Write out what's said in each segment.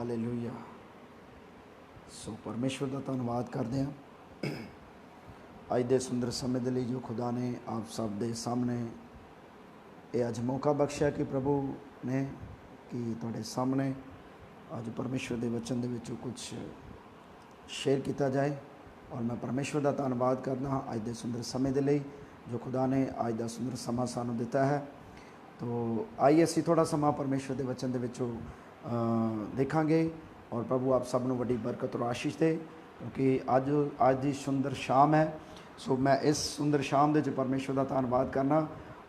Hallelujah. सो परमेश्वर का धन्यवाद करते हैं अज के सुंदर समय के लिए जो खुदा ने आप सब के सामने ये अज मौका बख्शा कि प्रभु ने कि तुहाडे सामने अज परमेश्वर के वचन के कुछ शेयर किया जाए। और मैं परमेश्वर का धन्यवाद करना हाँ अज के सुंदर समय के लिए जो खुदा ने अज का सुंदर समा सानू दिता है। तो आइए असी थोड़ा समा परमेश्वर के वचन के देखांगे और प्रभु आप सबनों वड्डी बरकत और आशीष दे, क्योंकि अज की सुंदर शाम है। सो मैं इस सुंदर शाम के परमेश्वर का धन्यवाद करना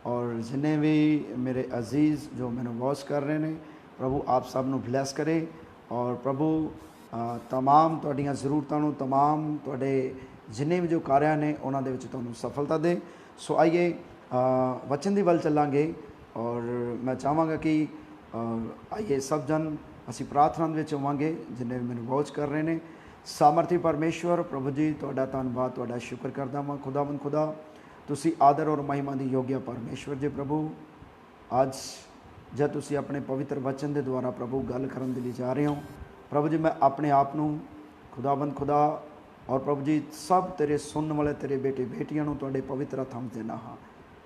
और जिन्हें भी मेरे अजीज़ जो मैंने वॉच कर रहे हैं, प्रभु आप सबनों ब्लैस करे और प्रभु तमाम तुहाड़ियां ज़रूरतों तमाम तुहाडे जिन्हें भी जो कार्य ने उन्होंने तुहानूं सफलता दे। सो आइए वचन की वल चलांगे और मैं चाहांगा कि आइए सब जन असी प्रार्थना में होवांगे जिन्हें मैंने वॉच कर रहे हैं। सामर्थी परमेश्वर प्रभु जी तुहाडा धन्यवाद तुहाडा शुक्र करदा वां खुदावंद खुदा, तुसी आदर और महिमा दी योग्य परमेश्वर जी। प्रभु अज जब तुसी अपने पवित्र वचन के द्वारा प्रभु गल करन दे लई जा रहे हो, प्रभु जी मैं अपने आप नूं खुदावंद खुदा और प्रभु जी सब तेरे सुनने वाले तेरे बेटे बेटियां नूं तुहाडे पवित्र हत्थां विच देना हाँ।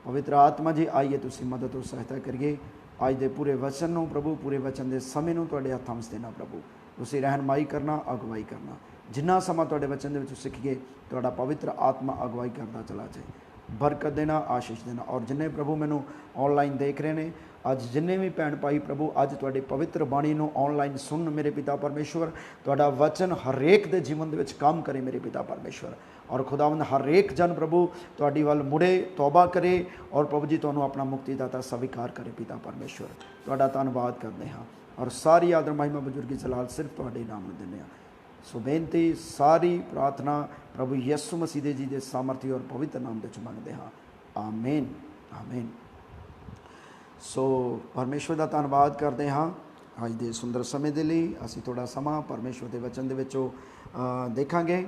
पवित्र आत्मा जी आइए तुसी मदद और सहायता करिए अज दे पूरे वचन नूं प्रभु पूरे वचन के समय नूं तुहाडे हत्थां विच देना। प्रभु तुसी रहनमाई करना अगवाई करना, जिन्ना समा तुहाडे वचन दे विच सीखीए तुहाडा पवित्र आत्मा अगवाई करता चला जाए, बरकत देना आशीष देना। और जिन्हें प्रभु मैनू ऑनलाइन देख रहे हैं अज जिन्हें भी भैन भाई प्रभु अज तुहाडी पवित्र बाणी नूं ऑनलाइन सुन मेरे पिता परमेश्वर, तुहाडा वचन हरेक दे जीवन दे विच काम करे मेरे पिता परमेश्वर। और खुदावंद हरेक जन प्रभु तुहाडी वल मुड़े तौबा करे और प्रभु जी तुहानूं अपना मुक्तिदाता स्वीकार करे पिता परमेश्वर। तुहाडा धन्नवाद करते हैं और सारी आदर महिमा बुजुर्गी जलाल सिर्फ तुहाडे नाम नूं दिंदे हां। सो बेनती सारी प्रार्थना प्रभु यीशु मसीह जी के सामर्थी और पवित्र नाम के मंगते हाँ, आमीन आमीन। सो परमेश्वर का धन्यवाद करते हाँ अज के सुंदर समय के लिए असी थोड़ा समा परमेश्वर के वचन के देखांगे।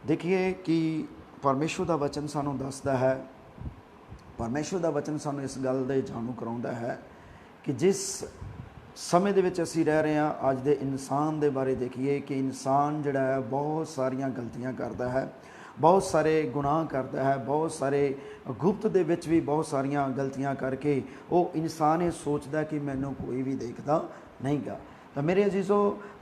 देखिए कि परमेश्वर का वचन सानू दसदा है, परमेश्वर का वचन सानू इस गल दे जाणू कराउंदा है कि जिस समय दे विच असीं रह रहे हैं अज दे इंसान दे बारे देखिए कि इंसान जिहड़ा है बहुत सारियां गलतियां करता है, बहुत सारे गुनाह करता है, बहुत सारे गुप्त दे विच भी बहुत सारियां गलतियां करके वो इंसान ये सोचता कि मैनूं कोई भी देखता नहीं गा। तो मेरे अजीज़ो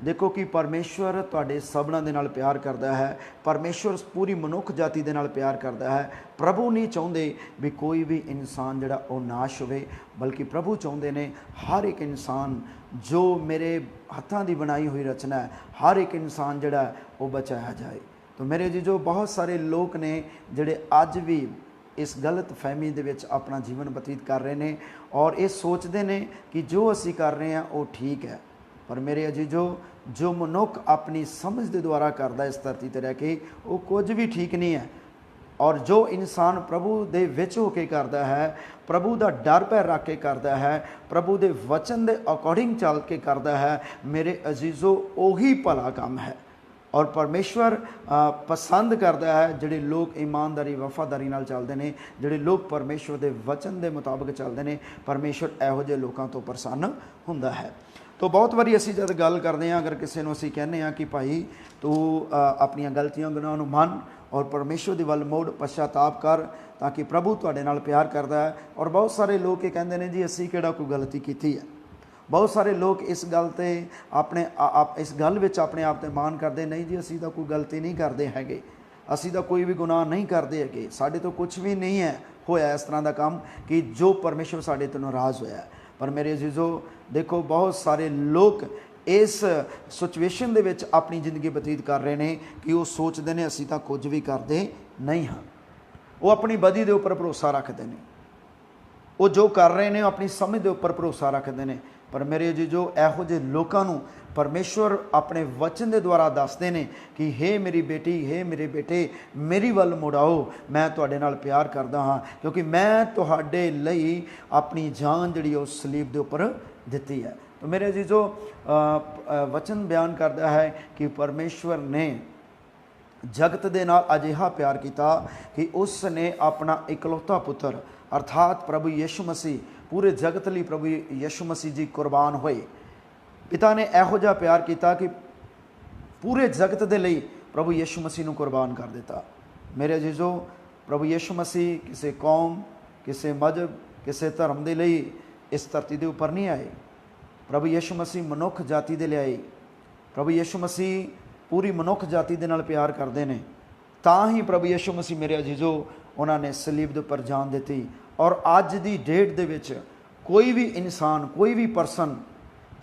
देखो कि परमेश्वर तुहाडे सबना दे नाल प्यार करता है, परमेश्वर पूरी मनुख जाति दे नाल प्यार करता है। प्रभु नहीं चाहुंदे भी कोई भी इंसान जिहड़ा वो नाश होवे, बल्कि प्रभु चाहुंदे ने हर एक इंसान जो मेरे हत्थां दी बनाई हुई रचना है हर एक इंसान जिहड़ा वो बचाया जाए। तो मेरे अजीज़ो बहुत सारे लोग ने जिहड़े अज भी इस गलत फहमी दे विच अपना जीवन बतीत कर रहे हैं और ये सोचते हैं कि जो असी कर रहे हैं वो ठीक है। पर मेरे अजीजो जो मनुख अपनी समझ के द्वारा करता इस धरती पर रह के वो कुछ भी ठीक नहीं है। और जो इंसान प्रभु दे विच होके करता है, प्रभु का डर पैर रख के करता है, प्रभु के वचन के अकॉर्डिंग चल के करता है, मेरे अजीजो वही भला काम है। और परमेश्वर पसंद करता है जिहड़े लोग ईमानदारी वफादारी नाल चलते हैं, जिहड़े लोग परमेश्वर के वचन के मुताबिक चलते हैं, परमेश्वर इहो जिहे लोगों तो प्रसन्न हुंदा है। तो बहुत बारी असी जब गल करते हैं अगर किसी को असी कहने कि भाई तू अपनियां गलतियां गुनाह नूं मन और परमेश्वर दी वल मुड़ पश्चाताप कर ताकि प्रभु तुहाडे नाल प्यार करता है। और बहुत सारे लोग ये कहते हैं जी असी किहड़ा कोई गलती की है। बहुत सारे लोग इस गल ते अपने इस गल विच अपने आप ते मान करते नहीं जी असी तो कोई गलती नहीं करते हैगे, असी तो कोई भी गुनाह नहीं करते हैगे, साडे तो कुछ भी नहीं है होया इस तरह का काम कि जो परमेश्वर साडे तो नाराज़ होया है। पर मेरे अजीजो देखो बहुत सारे लोग इस सिचुएशन दे विच अपनी जिंदगी बतीत कर रहे हैं कि वो सोचते हैं असी तो कुछ भी करते नहीं हाँ। वो अपनी बदी के उपर भरोसा रखते हैं, वो जो कर रहे हैं अपनी समझ के उपर भरोसा रखते हैं। पर मेरे अजीजो इहो जिहे लोकां नूं परमेश्वर अपने वचन के द्वारा दसते हैं कि हे मेरी बेटी हे मेरे बेटे मेरी वल मुड़ाओ, मैं तुहाडे नाल प्यार करदा हाँ क्योंकि मैं तुहाडे लई अपनी जान जिहड़ी उस सलीब के उपर दिती है। तो मेरे अजीजो वचन बयान करता है कि परमेश्वर ने जगत दे नाल अजिहा प्यार किया कि उसने अपना इकलौता पुत्र अर्थात प्रभु यीशु मसीह पूरे जगत लई प्रभु यीशु मसीह जी कुर्बान होए। पिता ने इहो जिहा प्यार किया कि पूरे जगत दे लई प्रभु यीशु मसीह नूं कुर्बान कर दिता। मेरे अजीजो, प्रभु यीशु मसीह किसी कौम, किसी मजहब, किसी धर्म के लिए इस धरती के उपर नहीं आए। प्रभु यीशु मसीह मनुख जाति दे लिए आए। प्रभु यीशु मसीह पूरी मनुख जाति दे नाल प्यार करते हैं। तां ही प्रभु यीशु मसीह मेरे अजीजो उन्होंने सलीब दे उपर जान दी। और अज की डेट दे विच कोई भी इंसान, कोई भी परसन,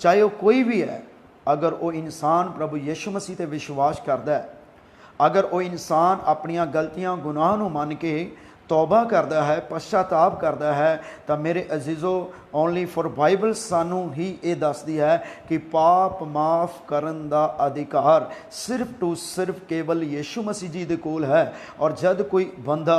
चाहे वह कोई भी है, अगर वो इंसान प्रभु यीशु मसीह ते विश्वास करता है, अगर वो इंसान अपनियां गलतियां गुनाह नूं मन के तौबा करता है, पश्चाताप करता है, तो मेरे अजीज़ो ओनली फॉर बाइबल सानू ही ये दसदी है कि पाप माफ़ करन दा अधिकार सिर्फ टू सिर्फ केवल यीशु मसीह जी दे कोल है। और जब कोई बंदा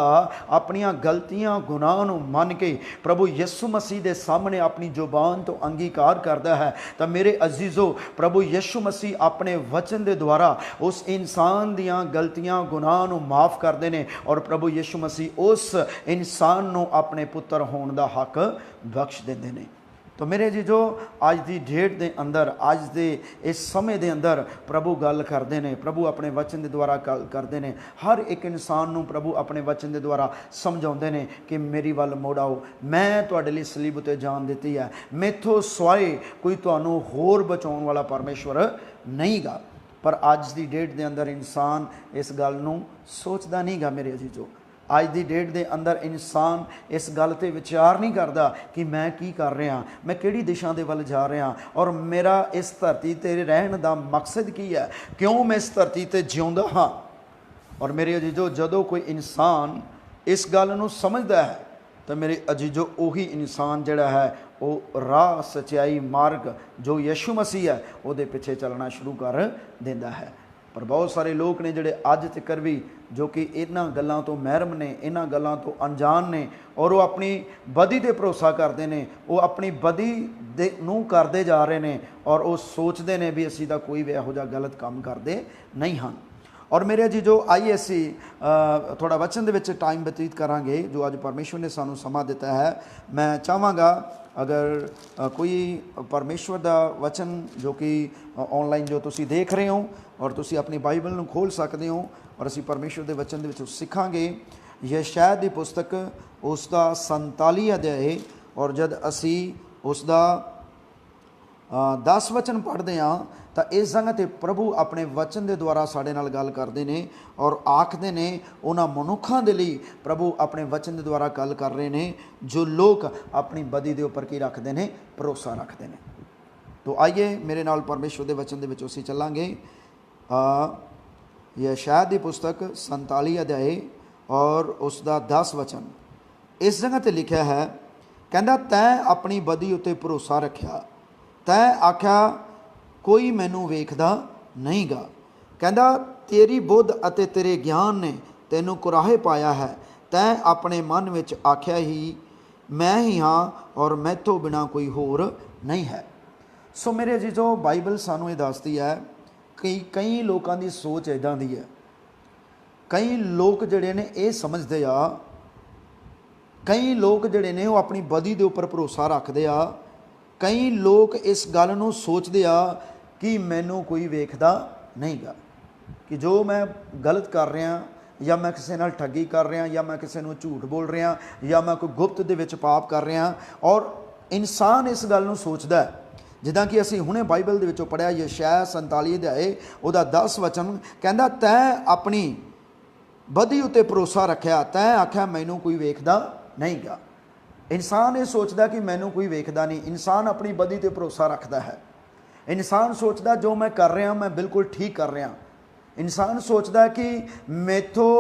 अपनियां गलतियां गुनाह नूं मन के प्रभु यीशु मसीह दे सामने अपनी जुबान तो अंगीकार करता है, तो मेरे अजीज़ो प्रभु यीशु मसीह अपने वचन दे द्वारा उस इंसान दियां गलतियां गुनाह नूं माफ़ करते हैं। और प्रभु यीशु मसीह उस इंसान नूं अपने पुत्र होने का हक बख्श देंदे ने। तो मेरे जी जो अज की डेट के अंदर, अज के इस समय के अंदर प्रभु गल करते हैं, प्रभु अपने वचन के द्वारा गल करते हैं। हर एक इंसान नूं प्रभु अपने वचन के द्वारा समझाते हैं कि मेरी वल मुड़ आओ, मैं तुहाडे लई सलीब ते जान दी है, मैथों सिवाए कोई तुहानूं होर बचाउण वाला परमेश्वर नहीं गा। पर अज की डेट के अंदर इंसान इस गल नूं सोचदा नहीं गा। मेरे अजीजो, अज की डेट के अंदर इंसान इस गल ते विचार नहीं करता कि मैं की कर रहा, मैं किहड़ी दिशा दे वल जा रहा, और मेरा इस धरती ते रहन दा मकसद की है, क्यों मैं इस धरती ते जिउंदा हाँ। और मेरे अजीजो, जदों कोई इंसान इस गल नूं समझदा है, तो मेरे अजीजो उही इंसान जिहड़ा है वो राह, सच्चाई, मार्ग जो यीशु मसीह है उहदे पिछे चलना शुरू कर दिंदा है। पर बहुत सारे लोग ने जिहड़े अज तक भी जो कि इन्हां गल्लां तो महरम ने, इन्हां गल्लां तो अनजान ने, और वो अपनी बदी ते भरोसा करते हैं, वो अपनी बदी दे नूं करते जा रहे हैं, और वो सोचते हैं भी असीं तां कोई भी इहो जिहा गलत काम करते नहीं हैं। और मेरे जी जो आइए असी थोड़ा वचन दे विच टाइम बतीत करांगे जो अज परमेश्वर ने सानू समा दिता है। मैं चाहांगा अगर कोई परमेश्वर दा वचन जो कि ऑनलाइन जो तुसी देख रहे हो और तुसी अपनी बाइबल नूं खोल सकते हो, और असी परमेश्वर दे वचन दे विच सीखांगे यशायाह दी पुस्तक उसका 47 अध्याय, और जद असी उसका 10 वचन पढ़ते हैं तो इस जगह ते प्रभु अपने वचन के द्वारा साडे नाल गल करते हैं और आखते हैं उन्हां मनुखां दे लई प्रभु अपने वचन के द्वारा गल कर रहे हैं जो लोग अपनी बदी के उपर की रखते हैं, भरोसा रखते हैं। तो आइए मेरे नाल परमेश्वर के वचन के असीं चलांगे। यशायाह दी पुस्तक 47 अध्याय और उसका 10 वचन। इस जगह ते लिखा है, कहंदा तैं अपनी बदी उत्ते भरोसा रखिया, तैं आख्या कोई मैनू वेखदा नहीं गा। कहंदा तेरी बुद्ध अते तेरे ज्ञान ने तैनू कुराहे पाया है, तैं अपने मन विच आख्या ही मैं ही हाँ और मैथों बिना कोई होर नहीं है। सो मेरे अजीजो, बाइबल सानू ये दसदी है कि कई लोगों की सोच इदां दी है, कई लोग जिहड़े ने ये समझते आ, कई लोग जिहड़े ने वो अपनी बदी के उपर भरोसा रखते आ, कई लोग इस गल नूं सोचते आ कि मैनू कोई वेखदा नहीं गा, कि जो मैं गलत कर रहा या मैं किसी नाल ठगी कर रहा या मैं किसी नूं झूठ बोल रहा या मैं कोई गुप्त दे विच पाप कर रहा। और इंसान इस गल नूं सोचदा है, जिद्दां कि असीं हुणे बाइबल दे विचों पढ़िया यशायाह 47 अध्याय उहदा 10 वचन, कहंदा तैं अपनी बदी उत्ते भरोसा रखिया, तैं आख्या मैनू कोई वेखदा नहीं गा। इंसान ये सोचता कि मैनू कोई वेखदा नहीं। इंसान अपनी बदी ते भरोसा रखता है। इंसान सोचता जो मैं कर रहा मैं बिल्कुल ठीक कर रहा। इंसान सोचता कि मैथों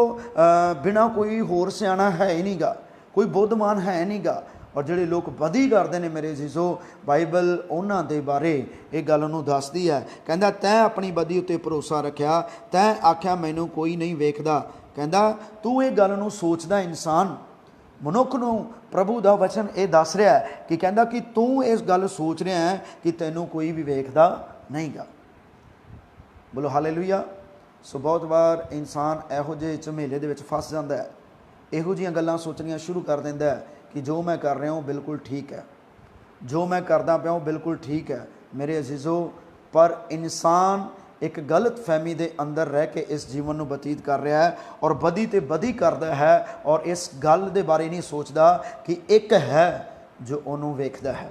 बिना कोई होर सियाना है ही नहीं गा, कोई बुद्धमान है नहीं गा। और जिहड़े लोग बदी करते हैं मेरे जीजो, बाइबल उन्हां दे बारे ये गल नूं दसदी है। कहंदा तैं अपनी बदी उत्ते भरोसा रखिया, तैं आख्या मैनू कोई नहीं वेखदा। कहंदा तू ये गल नूं सोचदा, इंसान मनुख नूं प्रभु का वचन ये दस रहा है कि कहंदा कि तू इस गल सोच रहा है कि तैनू कोई भी वेखदा नहीं गा। बोलो हालेलुया। सो बहुत बार इंसान इहो ਜਿਹੇ ਝਮੇਲੇ ਦੇ ਵਿੱਚ ਫਸ ਜਾਂਦਾ ਹੈ, ਇਹੋ ਜਿਹੀਆਂ ਗੱਲਾਂ ਸੋਚਣੀਆਂ ਸ਼ੁਰੂ ਕਰ ਦਿੰਦਾ ਹੈ कि जो मैं कर रहा हूँ बिल्कुल ठीक है, जो मैं करदा पिया हूँ बिल्कुल ठीक है। मेरे अजीज़ो, पर इंसान एक गलत फहमी के अंदर रह के इस जीवन को बतीत कर रहा है और बदी तो बदी करता है और इस गल के बारे नहीं सोचता कि एक है जो उन्होंने वेखदा है।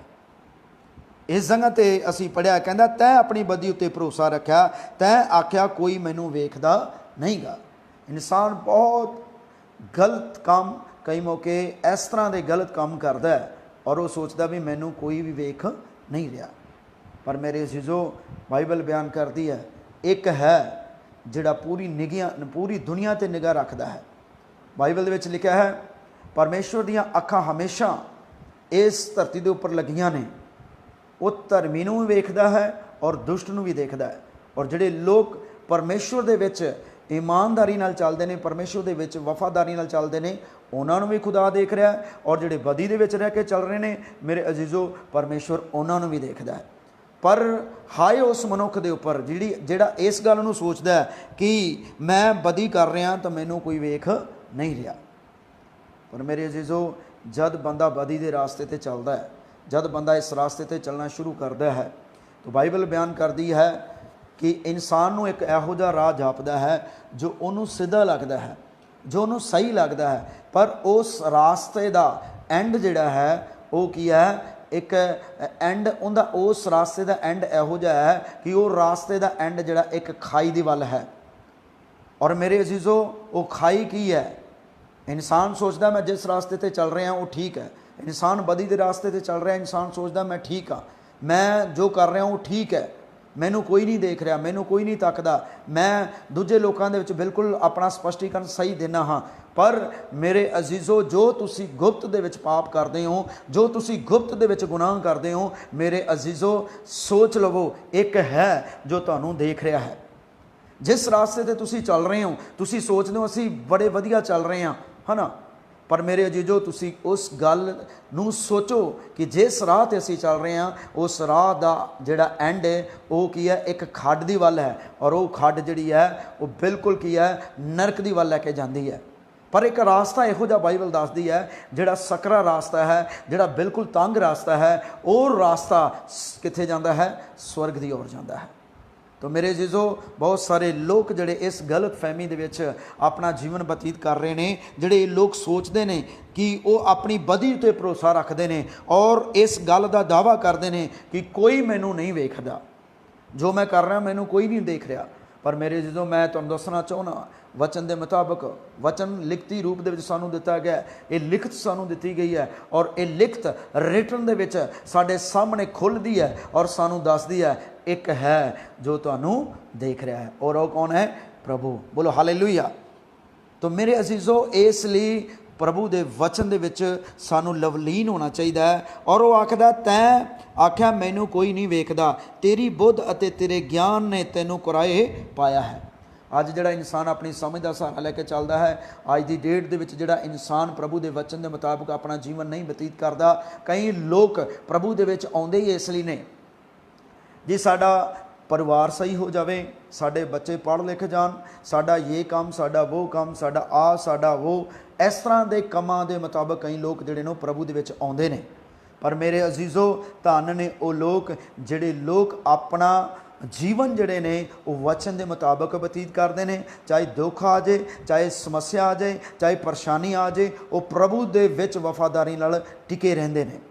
इस जगह ते असी पढ़िया, कहता तैं अपनी बदी उत्ते भरोसा रखा, तैं आख्या कोई मैनू वेखदा नहीं गा। इंसान बहुत गलत काम कई मौके इस तरह के गलत काम करता है और वो सोचता भी मैनू कोई भी वेख नहीं रहा। पर मेरे अजीज़ो, बाइबल बयान करती है एक है जिहड़ा पूरी दुनिया ते निगाह रखता है। बाइबल दे विच लिखा है परमेश्वर दीयां अखां हमेशा इस धरती के उपर लगियां ने, वो धर्मी नूं भी वेखदा है और दुष्ट नूं भी देखदा है। और जिहड़े लोग परमेश्वर दे विच ईमानदारी नाल चलदे ने, परमेश्वर दे विच वफादारी नाल चलदे ने, उन्हां नूं भी खुदा देख रहा है। और जिहड़े बदी दे विच रह के चल रहे ने मेरे अजीज़ो, परमेश्वर उन्हां नूं भी देखदा है। पर हाय उस मनुख के उपर जिहड़ा इस गल नूं सोचदा है कि मैं बदी कर रहा तो मैनू कोई वेख नहीं रहा। पर मेरे अजीज़ो, जद बंदा बदी के रास्ते ते चलदा है, जद बंदा इस रास्ते ते चलना शुरू करता है, तो बाइबल बयान करती है कि इंसान नूं एक इहो जिहा राह जापदा है जो उन्होंने सीधा लगता है, जो उन्होंने सही लगता है। पर उस रास्ते का एंड जिहड़ा है वो की है, एक एंड उनका उस रास्ते का एंड इहो जिहा है कि वो रास्ते का एंड जिहड़ा एक खाई दी वल है। और मेरे अजीज़ो, वो खाई की है? इंसान सोचता मैं जिस रास्ते ते चल रहा वो ठीक है, इंसान बदी के रास्ते ते चल रहा है, इंसान सोचता मैं ठीक हाँ, मैं जो कर रहा वो ठीक है, मैनू कोई नहीं देख रहा, मैनू कोई नहीं तकदा, मैं दूजे लोगों के बिल्कुल अपना स्पष्टीकरण सही देना हाँ। पर मेरे अजीज़ो, जो तुसी गुप्त दे विच पाप करते हो, जो तुसी गुप्त दे विच गुनाह करते हो, मेरे अजीज़ो सोच लवो एक है जो तुहानू देख रहा है। जिस रास्ते ते तुसी चल रहे हो, तुसी सोचते हो असी बड़े वधिया चल रहे हैं, है ना। पर मेरे अजीज़ो, तुसी उस गल नूं सोचो कि जिस राह ते असी चल रहे हैं उस राह का जिहड़ा एंड है वो की है, एक खड्ड दी वल है। और वो खड्ड जिहड़ी है वो बिल्कुल की है, नरक दी वल लैके जाती है। पर एक रास्ता इहो जिहा बाइबल दसदी है जिहड़ा सकरा रास्ता है, जिहड़ा बिल्कुल तंग रास्ता है, और रास्ता कित्थे जांदा है? स्वर्ग दी ओर जांदा है। तो मेरे अजीज़ो, बहुत सारे लोग जिहड़े इस गलत फहमी दे विच अपना जीवन बतीत कर रहे हैं, जिहड़े लोग सोचते हैं कि वो अपनी बदी ते भरोसा रखते हैं और इस गल का दावा करते हैं कि कोई मैनू नहीं वेखदा, जो मैं कर रहा मैनू कोई नहीं देख रहा। पर मेरे अजीज़ो, मैं तुहानूं दसना चाहुंदा वचन के मुताबिक, वचन लिखती रूप दे विच सानूं दिता गया, ये लिखत सानूं दिती गई है और ये लिखत रिटन दे विच साडे सामने खुलदी है और सानूं दसदी है एक है जो तुहानूं देख रहा है। और वो कौन है? प्रभु। बोलो हालेलुया। तो मेरे अजीज़ो, इसलिए प्रभु दे वचन दे विच सानूं लवलीन होना चाहिए है। और वो आखदा तैं आख्या मैनू कोई नहीं वेखदा, तेरी बुद्ध अते तेरे ज्ञान ने तैनूं कुराए पाया है। अज जिहड़ा इंसान अपनी समझ का सहारा लैके चलता है, अज की डेट दे विच जिहड़ा इंसान प्रभु के वचन के मुताबिक अपना जीवन नहीं बतीत करता। कई लोग प्रभु दे विच आउंदे ही इसलिए ने जी साडा परिवार सही हो जाए, साडे बच्चे पढ़ लिख जान, साडा ये काम, साडा वो काम, साडा आ, साडा वो, इस तरह के कामां दे मुताबिक कई लोग जिहड़े ने प्रभु दे विच आउंदे ने। पर मेरे अजीज़ो, धन ने वो लोग जिहड़े लोग अपना जीवन जिहड़े ने वो वचन के मुताबिक बतीत करते हैं। चाहे दुख आ जाए, चाहे समस्या आ जाए, चाहे परेशानी आ जाए, वो प्रभु दे विच वफादारी नाल टिके रहंदे ने।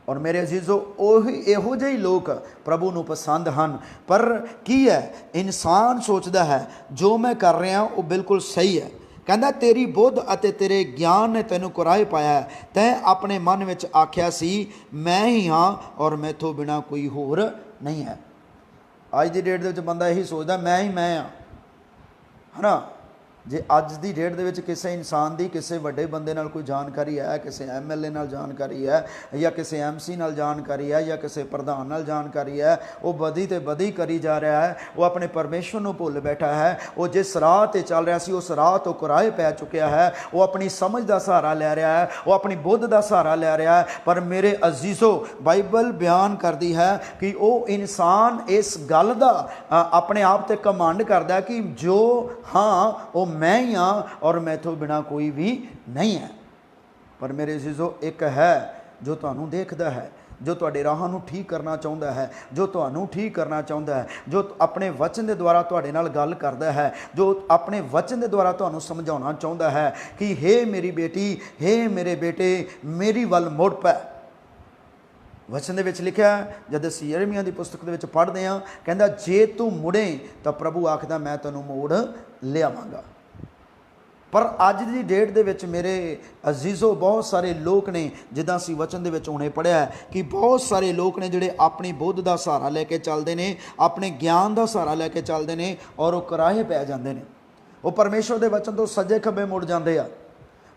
और मेरे अजीज़ो, ओही इहो ਜਿਹੇ लोग प्रभु नूं पसंद हैं। पर की है, इंसान सोचता है जो मैं कर रहा वो बिल्कुल सही है। कहता तेरी बुद्ध अते तेरे ज्ञान ने तैनूं कुराए पाया है, तैं अपने मन में आख्या सी मैं ही हाँ और मैथों बिना कोई होर नहीं है। अज की डेट के बंदा यही सोचता मैं ही मैं हाँ, है ना। जे अज की डेट दे विच किसी इंसान की किसी वड्डे बंदे नाल कोई जानकारी है, किसी MLA नाल जानकारी है, या किसी MC नाल जानकारी है, या किसी प्रधान नाल जानकारी है, वो बधी ते बधी करी जा रहा है, वो अपने परमेश्वर नूं भुल बैठा है, वो जिस राह ते चल रहा सी उस राह तो कुराए पै चुकिया है, वो अपनी समझ का सहारा ले रहा है, वो अपनी बुद्ध का सहारा ले रहा है। पर मेरे अजीजो, बाइबल बयान करती है कि वो इंसान इस गल का अपने आप ते घमंड करता कि जो हाँ वो मैं ही हाँ और मैथों बिना कोई भी नहीं है। पर मेरे अजीजो, एक है जो तुहानूं देखदा है, जो तुहाडे राहां नूं ठीक करना चाहुंदा है, जो तुहानूं ठीक करना चाहुंदा है, जो अपने वचन के द्वारा तुहाडे नाल गल करदा है, जो अपने वचन के द्वारा तुहानूं समझाउणा चाहुंदा है कि हे मेरी बेटी, हे मेरे बेटे, मेरी वल मुड़ पै। वचन दे विच लिखिआ, जद असीं यिर्मयाह दी पुस्तक दे विच पढ़दे हां, कहंदा जे तू मुड़े तां प्रभु आखदा मैं तैनूं मोड़ लिआवांगा। पर अज की डेट दे विच मेरे अजीज़ो, बहुत सारे लोग ने, जिद्दां असीं वचन दे विच हुणे पढ़िआ कि बहुत सारे लोग ने जिहड़े अपनी बुद्ध का सहारा लैके चलते हैं, अपने ज्ञान का सहारा लैके चलते हैं और वो कराहे पै जाते हैं। वो परमेश्वर के वचन तो सज्जे खब्बे मुड़ जाते हैं,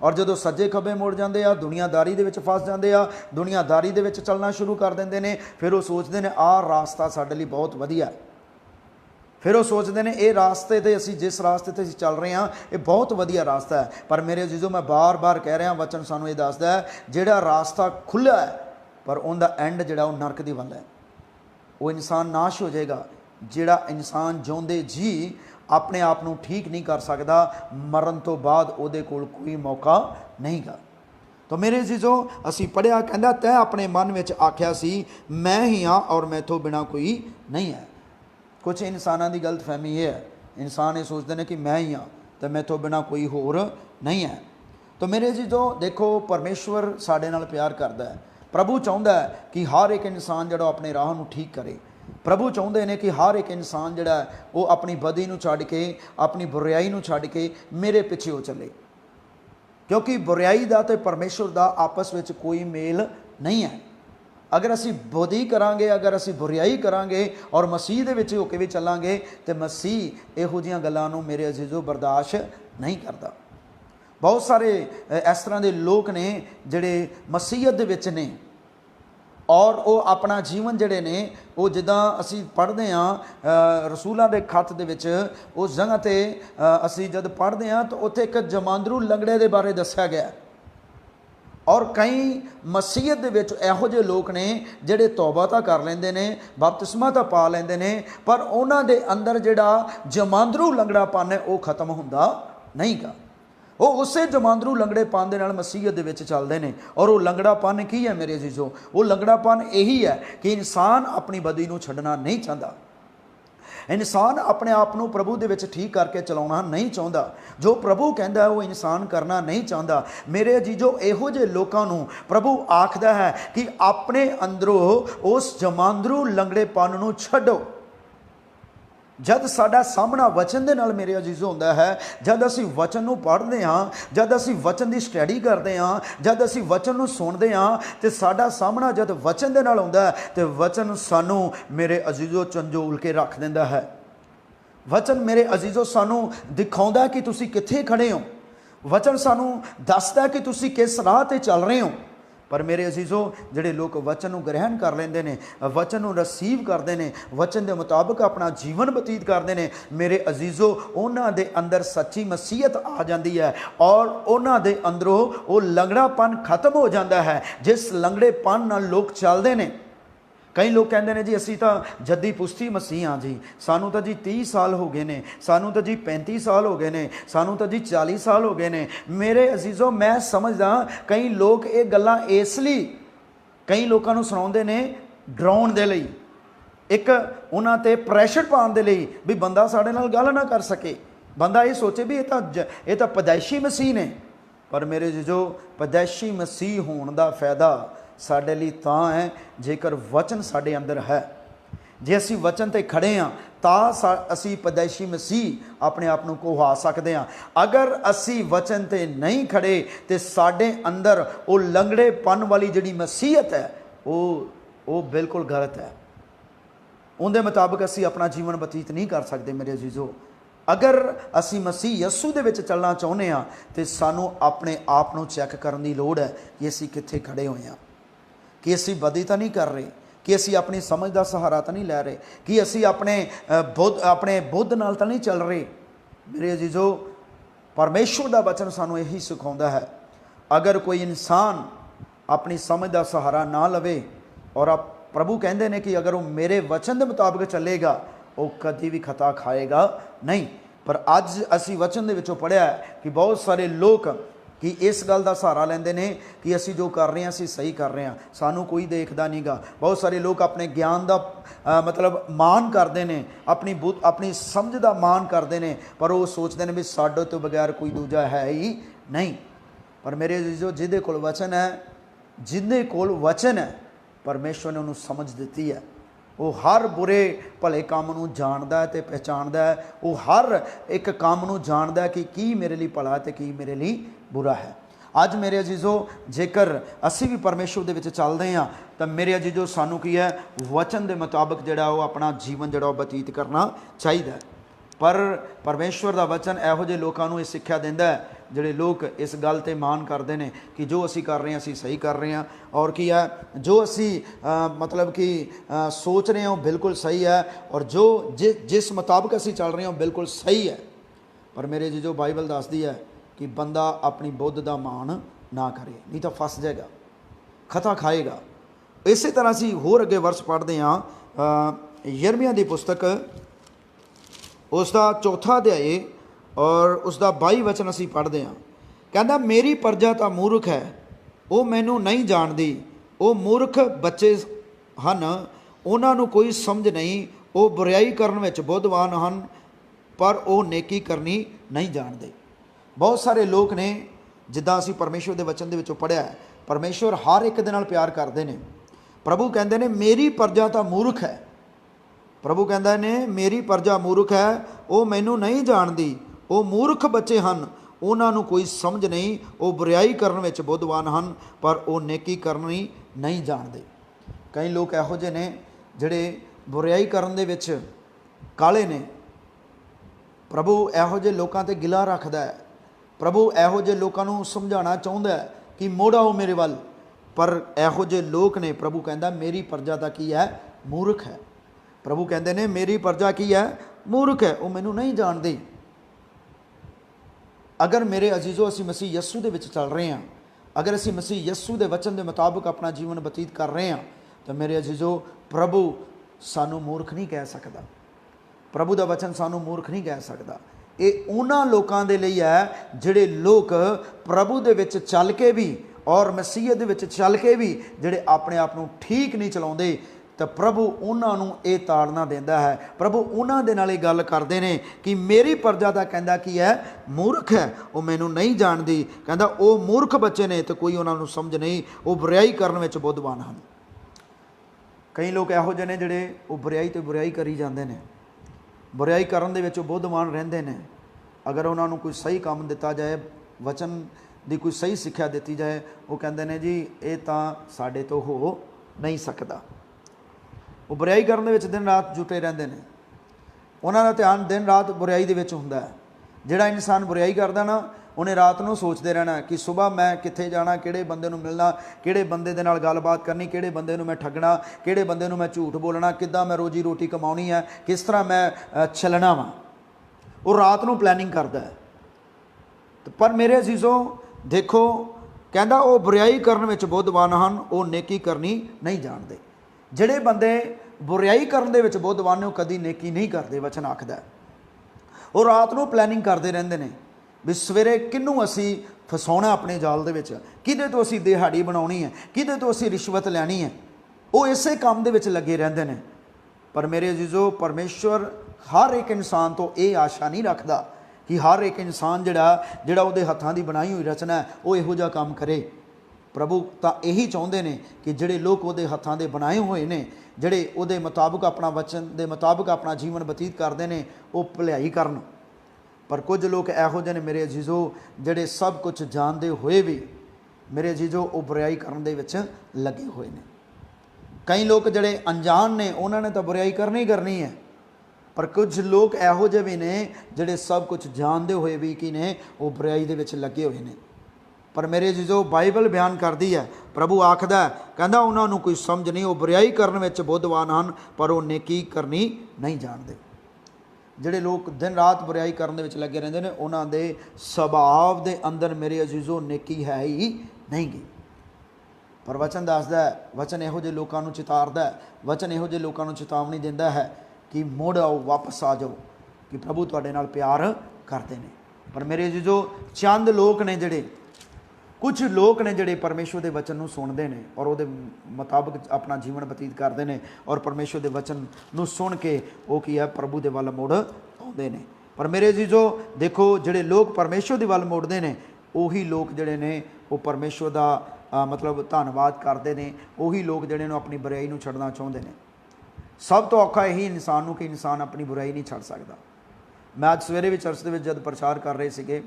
और जो सज्जे खब्बे मुड़ जाते हैं दुनियादारी दे विच फस जाते हैं, दुनियादारी दे विच चलना शुरू कर देंगे ने। फिर वो सोचते हैं आह रास्ता साडे लई बहुत वधिया है, फिर वो सोचते हैं ये रास्ते ते असीं जिस रास्ते ते असीं चल रहे हैं ये बहुत वधिया रास्ता है। पर मेरे अजीजों, मैं बार बार कह रहा, वचन सानूं ये दसदा है जिहड़ा रास्ता खुल्ला है पर उनका एंड जिहड़ा वो नरक दी वल है। वो इंसान नाश हो जाएगा जिहड़ा इंसान जिउंदे जी अपने आप नूं ठीक नहीं कर सकता, मरण तो बाद उहदे कोल कोई मौका नहीं गा। तो मेरे अजीजों, असीं पढ़िआ, कहंदा तैं अपने मन विच आख्या सी मैं ही हाँ और मैथों बिना कोई नहीं है। कुछ इंसानों की गलत फहमी ये है, इंसान ये सोचते हैं कि मैं ही हाँ तो मैथों बिना कोई होर नहीं है। तो मेरे अजीजों देखो, परमेश्वर साडे नाल प्यार करता है। प्रभु चाहुंदा है कि हर एक इंसान जिहड़ा अपने राह नूं ठीक करे। प्रभु चाहुंदे ने कि हर एक इंसान जिहड़ा वो अपनी बदी नूं छड्ड के, अपनी बुराई नूं छड्ड के मेरे पिछे हो चले, क्योंकि बुराई दा ते परमेश्वर दा आपस में कोई मेल नहीं है। अगर असी बदी करांगे, अगर असी बुराई करांगे और मसीह दे विच होके भी चलांगे तो मसीह इहो जिहियां गल्लां नूं मेरे अजीजों बर्दाश्त नहीं करता। बहुत सारे इस तरह के लोग ने जिहड़े मसीहत दे विच ने और वो अपना जीवन जिहड़े ने वो जिद्दां असी पढ़ते हाँ रसूलों के खत दे विच उस जगह ते असी जद पढ़ते हाँ तो उत्थे एक जमांदरू लंगड़े के बारे दस्सिया गया। और कई मसीहत दे विच इहो जिहे लोग ने जिहड़े तौबा तां कर लैंदे ने, बपतिस्मा तां पा लैंदे ने, पर उन्हां दे अंदर जिहड़ा जमांदरू लंगड़ापन है वो खत्म हुंदा नहीं गा। वो उसे जमांदरू लंगड़ेपन दे नाल मसीहत दे विच चलदे ने। और वो लंगड़ापन की है मेरे अजीजों? वो लंगड़ापन यही है कि इंसान अपनी बदी नूं छड्डना नहीं चाहता, इंसान अपने आप को प्रभु दे विच ठीक करके चलाउणा नहीं चाहता, जो प्रभु कहता है वो इंसान करना नहीं चाहता। मेरे अजीजों, इहो जे लोकां नूं प्रभु आखदा है कि अपने अंदरों उस जमांदरू लंगड़ेपन नूं छड्डो। जद साडा सामना वचन दे नाल मेरे अजीजों होंदा है, जद असी वचन नूं पढ़दे हाँ, जद असी वचन की स्टडी करते हाँ, जद असी वचन नूं सुणदे हाँ, तो साडा सामना जद वचन दे नाल होंदा है तो वचन सानू मेरे अजीजों झंझोल के रख दिंदा है। वचन मेरे अजीजों सानू दिखाउंदा कि तुसी कित्थे खड़े हो, वचन सानू दसदा कि तुसी किस राह ते चल रहे हो। पर मेरे अजीजों, जिहड़े लोग वचन नूं ग्रहण कर लेंदे ने, वचन नूं रिसीव करते हैं, वचन के मुताबिक अपना जीवन बतीत करते हैं, मेरे अजीजों उन्हां दे अंदर सच्ची मसीहत आ जाती है और उन्हां दे अंदरों वो लंगड़ापन खत्म हो जाता है जिस लंगड़ेपन नाल लोग चलते हैं। कई लोग कहते हैं जी असी तो जद्दी पुश्ती मसीह हाँ जी, सानू तो जी 30 साल हो गए ने, सानू तो जी 35 साल हो गए ने, सानू तो जी 40 साल हो गए ने। मेरे अजीजों, मैं समझदा कई लोग ये गल्लां इसलिए कई लोगों को सुणाउंदे ने डराउण दे लई, एक उन्हां ते प्रैशर पाउण दे लई भी बंदा साडे नाल गल ना कर सके, बंदा ये सोचे भी ये तो पैदाइशी मसीह ने। पर मेरे अजीजों, पैदाइशी मसीह होने का फायदा साडे लई तां है जेकर वचन साडे अंदर है। जे असी वचन ते खड़े हाँ तां असी पैदाइशी मसीह अपने आप को कुहा सकते हैं। अगर असी वचन ते नहीं खड़े तो साडे अंदर वो लंगड़ेपन वाली जिहड़ी मसीहत है वो बिल्कुल गलत है। उनके मुताबिक असी अपना जीवन बतीत नहीं कर सकते। मेरे अजीजों, अगर असी मसीह यसू दे विच चलना चाहुंदे हां तो सानू अपने आप नूं चैक करन दी लोड़ है कि असी कित्थे खड़े होए हां, कि असी बदी तो नहीं कर रहे, कि असी अपनी समझ का सहारा तो नहीं लै रहे, कि असी अपने बुद्ध नाल तो नहीं चल रहे। मेरे अजीजो, परमेश्वर का वचन सानू यही सिखाउंदा है, अगर कोई इंसान अपनी समझ का सहारा ना लवे और प्रभु कहते हैं कि अगर वो मेरे वचन के मुताबिक चलेगा वो कभी भी खता खाएगा नहीं। पर अज असी वचन दे विचों पढ़िया है कि बहुत सारे लोग कि इस गल का सहारा लेंदे ने कि असी जो कर रहे हैं असी सही कर रहे हैं, सानू कोई देखदा नहीं गा। बहुत सारे लोग अपने ज्ञान का मतलब मान करते हैं, अपनी समझ का मान करते हैं, पर वो सोचते हैं भी साडे तो बगैर कोई दूजा है ही नहीं। पर मेरे जो जिहदे कोल वचन है, जिहदे कोल वचन है, परमेश्वर ने उन्होंने समझ दी है। वो हर बुरे भले काम नूं जानदा है ते पहचानदा है, वो हर एक काम नूं जानदा है कि की मेरे लिए भला है ते की मेरे लिए बुरा है। अज मेरे अजीजो, जेकर असी भी परमेश्वर दे विच चलदे हां तां मेरे अजीजो सानू की है वचन दे मुताबिक जिहड़ा वो अपना जीवन जिहड़ा बतीत करना चाहिए। पर परमेश्वर का वचन इहो जिहे लोकां नूं इह सिक्ख्या दिंदा है जिहड़े लोग इस गल ते मान करते हैं कि जो असी कर रहे हैं असी सही कर रहे हैं, और की है जो असी मतलब कि सोच रहे हैं वो बिल्कुल सही है, और जो जिस मुताबिक असी चल रहे हैं वो बिल्कुल सही है। पर मेरे जी जो बाइबल दसदी है कि बंदा अपनी बुद्ध का मान ना करे, नहीं तो फस जाएगा, खता खाएगा। इस तरह असी होर अगे वर्ष पढ़ते हैं यिर्मयाह की पुस्तक उसका 4 अध्याय और उसका 22 वचन असी पढ़ते हैं। कहता मेरी प्रजा तो मूर्ख है, वो मैनू नहीं जानती, वो मूर्ख बच्चे हैं, उन्होंने कोई समझ नहीं, वो बुराई करने में बुद्धवान हैं पर वो नेकी करनी नहीं जानते। बहुत सारे लोग ने जिदा असी परमेश्वर के वचन के पढ़िया है, परमेश्वर हर एक दे नाल प्यार करते हैं। प्रभु कहते हैं मेरी प्रजा तो मूर्ख है, प्रभु कहते ने मेरी प्रजा मूर्ख है, वो मैनू नहीं जानती, वो मूर्ख बच्चे हैं, उन्होंने कोई समझ नहीं, वो बुराई करने में बुद्धवान हैं पर वो नेकी करनी नहीं जानते। कई लोग इहो जिहे ने जिहड़े बुराई करन दे विच काले ने। प्रभु इहो जिहे लोकां ते गिला रखदा है, प्रभु इहो जिहे लोकां नूं समझाना चाहुंदा है कि मुड़ आओ मेरे वल, पर इहो जिहे लोक ने प्रभु कहंदा मेरी प्रजा दा की है मूर्ख है। प्रभु कहते हैं मेरी प्रजा की है मूर्ख है, वो मैनू नहीं जानती। अगर मेरे अजीजों असी मसीह यस्सू दे विच चल रहे हैं, अगर असी मसीह यस्सू दे वचन के मुताबिक अपना जीवन बतीत कर रहे हैं, तो मेरे अजीजों प्रभु सानू मूर्ख नहीं कह सकता, प्रभु का वचन सानू मूर्ख नहीं कह सकता। ये उन्हां लोकां दे लई है जिहड़े लोग प्रभु दे विच चल के भी और मसीह दे विच चल के भी जिहड़े अपने आप नूं ठीक नहीं चलाउंदे, तो प्रभु उन्होंने ये ताड़ना देता है। प्रभु उन्होंने नाल गल करते हैं कि मेरी प्रजा का कहता कि है मूर्ख है, वो मैनू नहीं जानती, कहता वो मूर्ख बच्चे ने तो कोई उन्होंने समझ नहीं, वो बुराई करने में बुद्धवान हैं। कई लोग इहो जिहे ने जिहड़े वो बुराई तो बुराई करी जाते हैं, बुराई करने दे बुद्धवान रहते हैं। अगर उन्होंने कोई सही काम दिता जाए, वचन की कोई सही सिक्ख्या दी जाए, वो कहते हैं जी ये तो साडे तो हो नहीं सकता। वो बुराई करने में दिन रात जुटे रहते हैं, उन्होंने ध्यान दिन रात बुराई दे विच हुंदा है। जिहड़ा इंसान बुराई करदा ना, उन्हें रात नूं सोचते रहना कि सुबह मैं कित्थे जाना, किहड़े बंदे नूं मिलना, किहड़े बंदे दे नाल गलबात करनी, किहड़े बंदे नूं मैं ठगना, किहड़े बंदे नूं मैं झूठ बोलना, किद्दां मैं रोजी रोटी कमाउणी है, किस तरह मैं चलना वा। वो रात नूं प्लैनिंग करदा है। पर मेरे अजीजों देखो, कहंदा वो बुराई करने में बुद्धवान हैं, वो नेकी करनी नहीं जानते। जिहड़े बंदे बुराई करने दे बुद्धवान ने कदी नेकी नहीं करते, वचन आखदा है। वो रात को प्लैनिंग करते रहते हैं भी सवेरे किनू असी फसाउणा अपने जाल दे विच, किहदे तो असी दिहाड़ी बनाउणी है, किहदे तो असी रिश्वत लैनी है, वो इसे काम दे विच लगे रहते हैं। पर मेरे अजीजो परमेश्वर हर एक इंसान तो ये आशा नहीं रखता कि हर एक इंसान जिहड़ा उहदे हत्थां दी बनाई हुई रचना है वो इहो जिहा काम करे। प्रभु तो यही चाहते हैं कि जिहड़े लोग उहदे हत्थां दे बनाए हुए ने, जिहड़े उहदे मुताबिक अपना वचन के मुताबिक अपना जीवन बतीत करते हैं, वो भलाई करन। पर कुछ लोग इहो जिहे ने मेरे अजीजो जिहड़े सब कुछ जानते हुए भी मेरे अजीजो वो बुराई करन दे विच लगे हुए हैं। कई लोग जिहड़े अनजान ने, उन्होंने तो बुराई करनी ही करनी है, पर कुछ लोग ਇਹੋ ਜਿਹੇ भी ने ਜਿਹੜੇ सब कुछ जानते हुए भी की ने वो बुराई ਦੇ ਵਿੱਚ ਲੱਗੇ ਹੋਏ ਨੇ। पर मेरे जो बाइबल बयान करती है, प्रभु आखदा कहता उन्होंने कोई समझ नहीं, वो बुराई करने में बुद्धवान हैं पर वो नेकी करनी नहीं जानते। ਜਿਹੜੇ लोग दिन रात बुराई करने में लगे रहते हैं उन्होंने सुभाव के अंदर मेरे अजीजों नेकी है ही नहीं गी। पर वचन दसदा है, वचन इहो ਜਿਹੇ लोगों को चितारदा है, वचन इहो ਜਿਹੇ लोगों को चेतावनी दिंदा है कि मुड़ आओ, वापस आ जाओ, कि प्रभु तुहाडे नाल प्यार करते हैं। पर मेरे अजीजों चंद लोग ने जिहड़े, कुछ लोग ने जिहड़े परमेश्वर के वचन को सुनते हैं और वो मुताबिक अपना जीवन बतीत करते हैं और परमेश्वर के वचन को सुन के वो की है प्रभु के वल मुड़ आते हैं। पर मेरे अजीजों देखो, जिहड़े लोग परमेश्वर के वल मुड़ते हैं उही लोग जिहड़े ने वो परमेश्वर का मतलब धन्नवाद करते हैं। उही लोग जिहड़े ने अपनी बुराई को छड्डना चाहते हैं। सब तो औखा यही इंसान को कि इंसान अपनी बुराई नहीं छड्ड सकता। मैं अज सवेरे भी चर्च के जब प्रचार कर रहे थे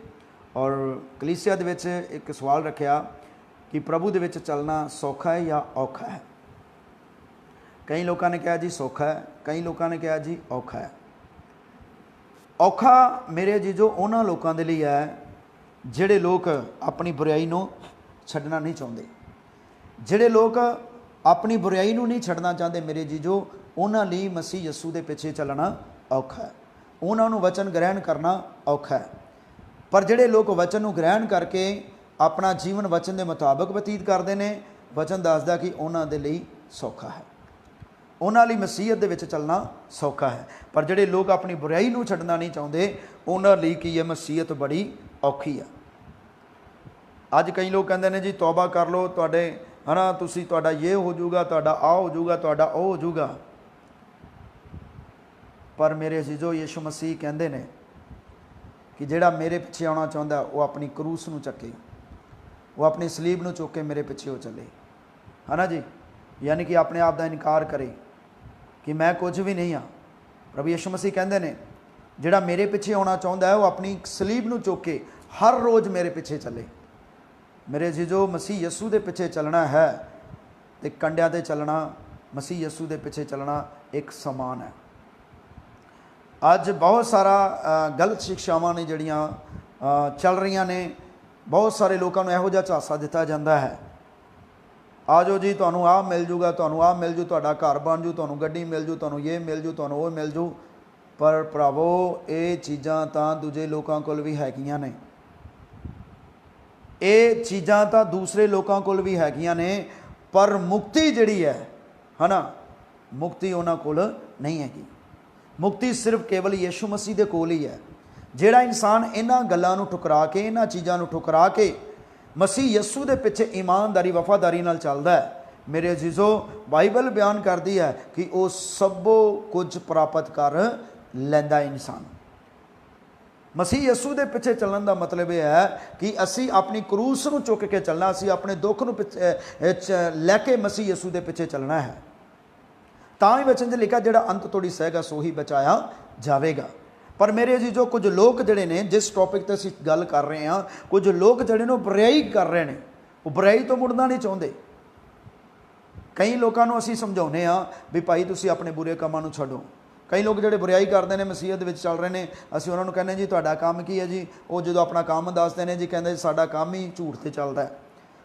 और कलीसिया दे विच एक सवाल रखा कि प्रभु दे विच चलना सौखा है या औखा है। कई लोगों ने कहा जी सौखा है, कई लोगों ने कहा जी औखा है। औखा मेरे जीजो उन्होंने लोगों के लिए है जिहड़े लोग अपनी बुराई को छड्डना नहीं चाहते। जिहड़े लोग अपनी बुराई को नहीं छड्डना चाहते मेरे जीजो उन्होंने लिए मसीह यस्सू के पिछे चलना औखा है, उन्होंने वचन ग्रहण करना औखा है। पर जिहड़े लोग वचन को ग्रहण करके अपना जीवन वचन के मुताबिक बतीत करते हैं, वचन दसदा कि उन्होंने लिए सौखा है, उन्होंने लिए मसीहत दे विच चलना सौखा है। पर जिहड़े लोग अपनी बुराई को छड्डना नहीं चाहते उन्होंने लिए की है मसीहत बड़ी औखी है। अज कई लोग कहते हैं जी तौबा कर लो, तुहाडे है ना, तुसी तुहाडा ये हो जाऊगा, तुहाडा आ हो जाऊगा, तुहाडा ओ हो जाऊगा। पर मेरे अजीजो यीशु मसीह कहते हैं कि जिहड़ा मेरे पिछे आना चाहता है वो अपनी क्रूस नूं चके, वो अपनी सलीब नूं चुक के मेरे पिछे हो चले, है ना जी। यानी कि अपने आप का इनकार करे कि मैं कुछ भी नहीं हाँ। प्रभु यीशु मसीह कहते हैं जिहड़ा मेरे पिछे आना चाहता है वो अपनी सलीब नूं चुक के हर रोज़ मेरे पिछे चले। मेरे अजीजो मसीह यस्सू के पिछे चलना है तो कंडिया ते चलना, मसीह यस्सू के पिछे चलना एक समान है। अज बहुत सारा गलत शिक्षावां ने जड़ियाँ चल रही ने, बहुत सारे लोगों को इहो जिहा झांसा दिता जाता है, आ जाओ जी तुहानूं आ मिल जूगा, तुहानूं आ मिल जू, तुहाडा घर बन जू, तुहानूं गड्डी मिल जू, तुहानूं ये मिल जू, तुहानूं वो मिल जू। पर भरावो ये चीज़ां तां दूजे लोगों कोल भी हैगियां ने, ये चीज़ां तां दूसरे लोगों कोल भी हैगियां ने, पर मुक्ति जिहड़ी है ना, मुक्ति उन्हां कोल नहीं हैगी। मुक्ति सिर्फ केवल यीशु मसीह दे कोल ही है। जिहड़ा इंसान इन्हां गल्लां नूं ठुकरा के, इन्हां चीज़ां नूं ठुकरा के मसीह यस्सू दे पिछे ईमानदारी वफादारी नाल चलदा है, मेरे अजीजो बाइबल बयान करती है कि वो सबो कुछ प्राप्त कर लैंदा इंसान। मसीह यस्सू दे पिछे चलने का मतलब यह है कि असी अपनी क्रूस नूं चुक के चलना, असी अपने दुख नूं लैके मसीह यस्सू दे पिछे चलना है। तां ही वचन च लिखा जिहड़ा अंत तोड़ी सहगा सो ही बचाया जाएगा। पर मेरे अजीजो कुछ लोग जिहड़े ने, जिस टॉपिक ते असीं गल कर रहे हैं, कुछ लोग जिहड़े ने बुराई कर रहे हैं, वो बुराई तो मुड़ना नहीं चाहते। कई लोगों को असीं समझाउने आ भी भाई तुसीं अपने बुरे कामां नूं छड्डो। कई लोग जिहड़े बुराई करते हैं मसीहत विच चल रहे हैं, असीं उन्हां नूं कहने जी तुहाडा काम की है जी, वो जो अपना काम दसदे ने जी कहते साडा काम ही झूठ ते चलदा है।